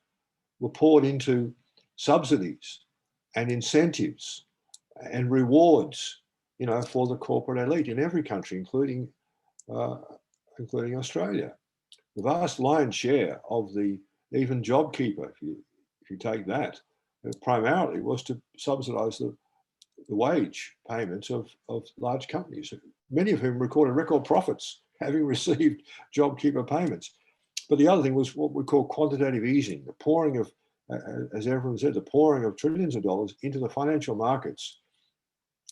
were poured into subsidies and incentives and rewards, for the corporate elite in every country, including Australia. The vast lion's share of the even JobKeeper, if you take that, primarily was to subsidise the wage payments of large companies, many of whom recorded record profits, having received JobKeeper payments. But the other thing was what we call quantitative easing, the pouring of, as everyone said, the pouring of trillions of dollars into the financial markets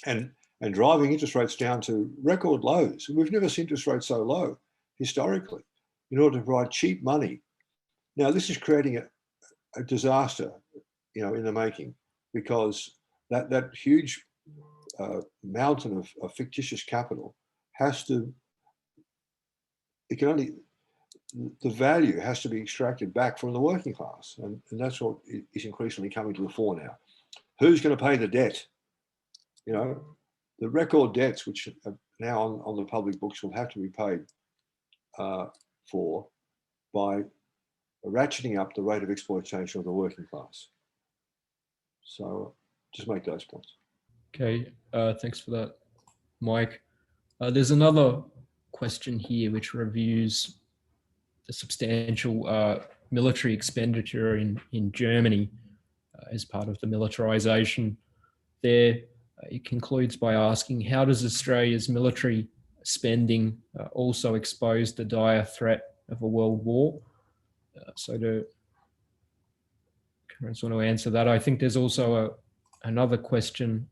and driving interest rates down to record lows. We've never seen interest rates so low historically. in order to provide cheap money. Now, this is creating a disaster, in the making, because that huge mountain of fictitious capital the value has to be extracted back from the working class. And that's what is increasingly coming to the fore now. Who's going to pay the debt? The record debts, which are now on the public books, will have to be paid for by ratcheting up the rate of exploitation of the working class. So just make those points. Okay, thanks for that, Mike. There's another question here which reviews the substantial military expenditure in Germany as part of the militarization there. It concludes by asking, how does Australia's military spending also expose the dire threat of a world war? So do Cameron's want to answer that? I think there's also another question.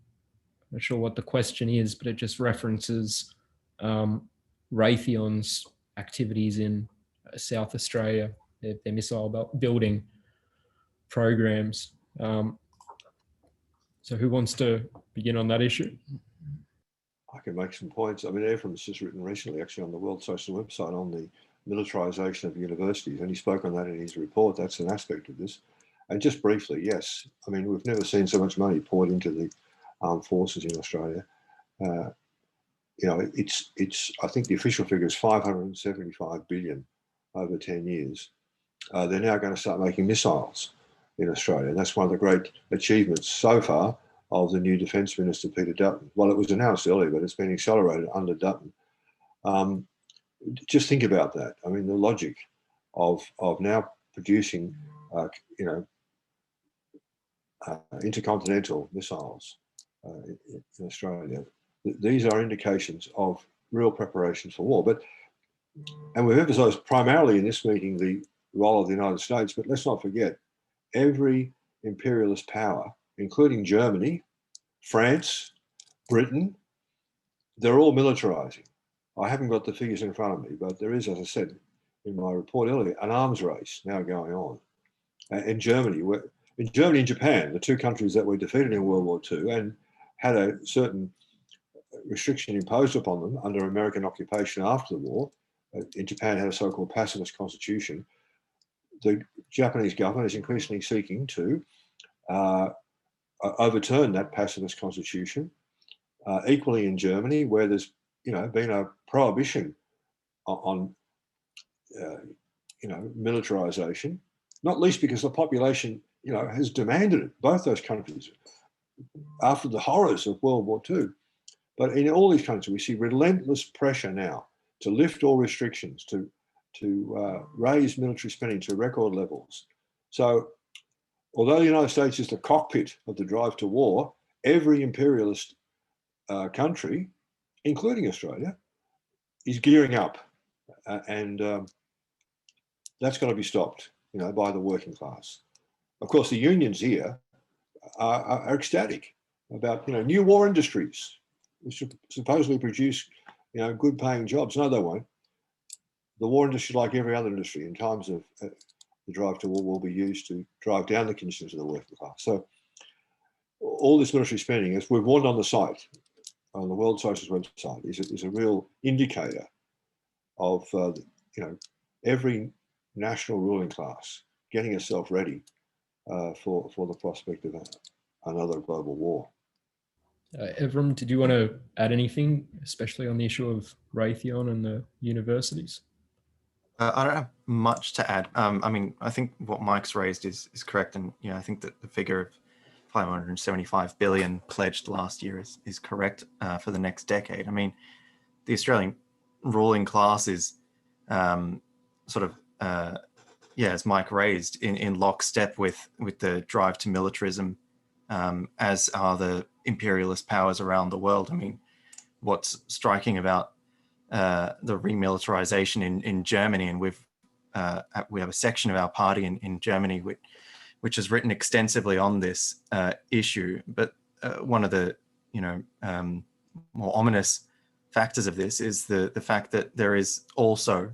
I'm not sure what the question is, but it just references Raytheon's activities in South Australia, their missile building programs. So who wants to begin on that issue? I can make some points. I mean, Ephraim's just written recently, actually, on the World Social website on the militarization of universities, and he spoke on that in his report. That's an aspect of this. And just briefly, yes, I mean, we've never seen so much money poured into the armed forces in Australia. It's I think the official figure is 575 billion over 10 years. They're now going to start making missiles in Australia. And that's one of the great achievements so far of the new Defence Minister, Peter Dutton. Well, it was announced earlier, but it's been accelerated under Dutton. Just think about that. I mean, the logic of now producing, intercontinental missiles in Australia. These are indications of real preparations for war. And we've emphasised primarily in this meeting the role of the United States, but let's not forget, every imperialist power, including Germany, France, Britain, they're all militarising. I haven't got the figures in front of me, but there is, as I said in my report earlier, an arms race now going on. In Germany and Japan, the two countries that were defeated in World War II and had a certain restriction imposed upon them under American occupation after the war. In Japan had a so-called pacifist constitution. The Japanese government is increasingly seeking to overturn that pacifist constitution. Equally in Germany, where there's been a prohibition on militarization, not least because the population has demanded it. Both those countries, after the horrors of World War II, but in all these countries we see relentless pressure now to lift all restrictions, to raise military spending to record levels. So, although the United States is the cockpit of the drive to war, every imperialist country, including Australia, is gearing up, and that's got to be stopped, by the working class. Of course, the unions here are ecstatic about, new war industries, which supposedly produce, good-paying jobs. No, they won't. The war industry, like every other industry, in times of the drive to war, will be used to drive down the conditions of the working class. So all this military spending, as we've warned on the site, on the World Socialist website, is a real indicator of, every national ruling class getting itself ready for the prospect of another global war. Evram, did you want to add anything, especially on the issue of Raytheon and the universities? I don't have much to add. I mean, I think what Mike's raised is correct. And, I think that the figure of 575 billion pledged last year is correct for the next decade. I mean, the Australian ruling class is as Mike raised, in lockstep with the drive to militarism, as are the imperialist powers around the world. I mean, what's striking about the remilitarization in Germany, and we have a section of our party in Germany which has written extensively on this issue. But one of the more ominous factors of this is the fact that there is also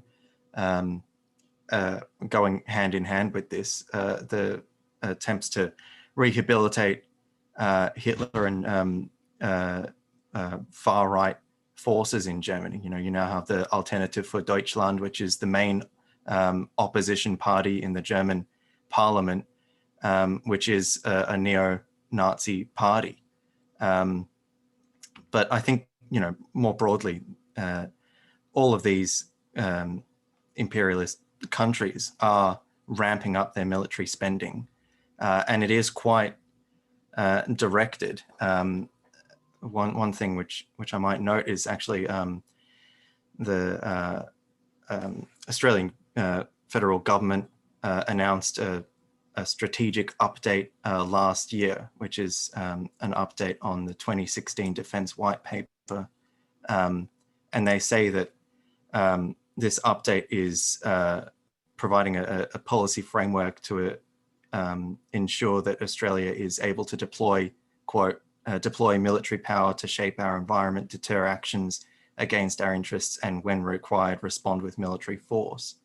going hand in hand with this, the attempts to rehabilitate Hitler and far-right forces in Germany. You now have the Alternative für Deutschland, which is the main opposition party in the German parliament, which is a neo-Nazi party. But I think, more broadly, all of these imperialist countries are ramping up their military spending, and it is quite directed. One thing which I might note is actually the Australian federal government announced a strategic update last year, which is an update on the 2016 Defence White Paper. And they say that this update is providing a policy framework to ensure that Australia is able to deploy, quote, deploy military power to shape our environment, deter actions against our interests, and when required, respond with military force.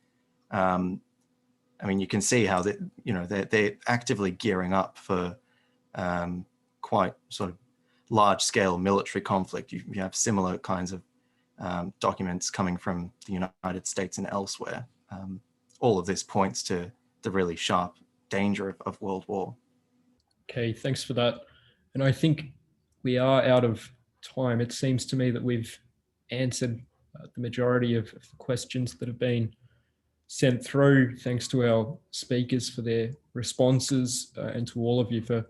I mean, you can see how they're actively gearing up for quite sort of large-scale military conflict. You have similar kinds of documents coming from the United States and elsewhere. All of this points to the really sharp danger of World War. Okay, thanks for that. And I think we are out of time. It seems to me that we've answered the majority of the questions that have been sent through. Thanks to our speakers for their responses, and to all of you for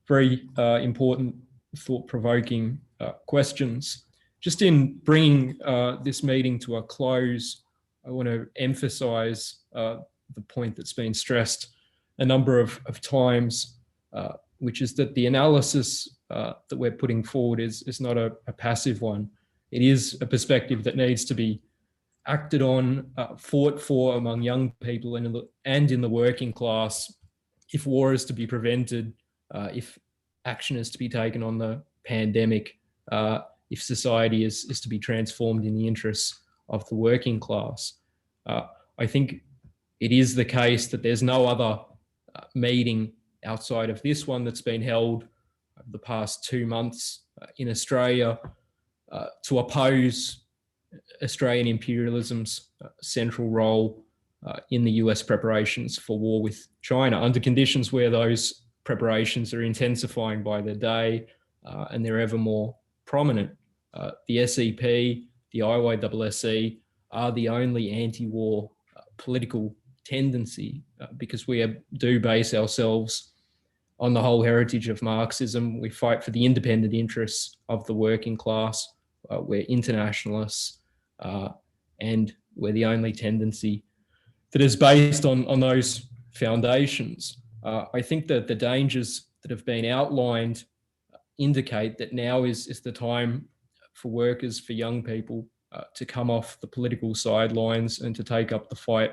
very important, thought-provoking questions. Just in bringing this meeting to a close, I want to emphasize the point that's been stressed a number of times, which is that the analysis that we're putting forward is not a passive one. It is a perspective that needs to be acted on, fought for among young people and in the working class, if war is to be prevented, if action is to be taken on the pandemic, if society is to be transformed in the interests of the working class. I think it is the case that there's no other meeting outside of this one that's been held over the past 2 months in Australia to oppose Australian imperialism's central role in the US preparations for war with China, under conditions where those preparations are intensifying by the day and they're ever more prominent. The SEP, the IYSSE are the only anti-war political tendency because we do base ourselves on the whole heritage of Marxism. We fight for the independent interests of the working class. We're internationalists, and we're the only tendency that is based on those foundations. I think that the dangers that have been outlined indicate that now is the time for workers, for young people to come off the political sidelines and to take up the fight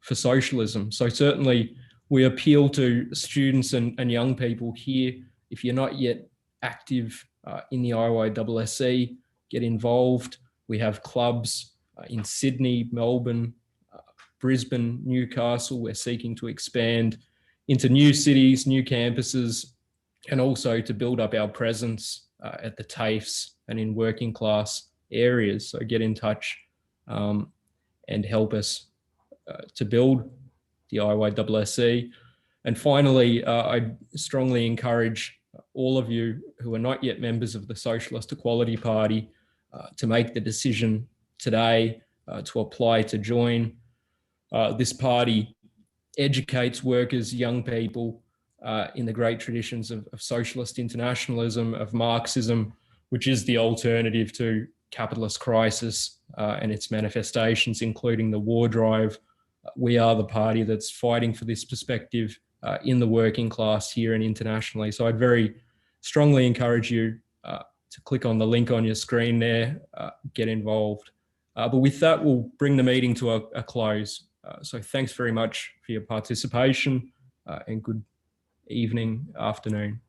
for socialism. So certainly we appeal to students and young people here. If you're not yet active in the IYSSE, get involved. We have clubs in Sydney, Melbourne, Brisbane, Newcastle. We're seeking to expand into new cities, new campuses, and also to build up our presence at the TAFEs and in working class areas. So get in touch and help us to build the IYSSE. And finally, I strongly encourage all of you who are not yet members of the Socialist Equality Party to make the decision today to apply to join. This party educates workers, young people in the great traditions of socialist internationalism, of Marxism, which is the alternative to capitalist crisis and its manifestations, including the war drive. We are the party that's fighting for this perspective in the working class here and internationally. So I'd very strongly encourage you to click on the link on your screen there, get involved. But with that, we'll bring the meeting to a close. So thanks very much for your participation and good evening, afternoon.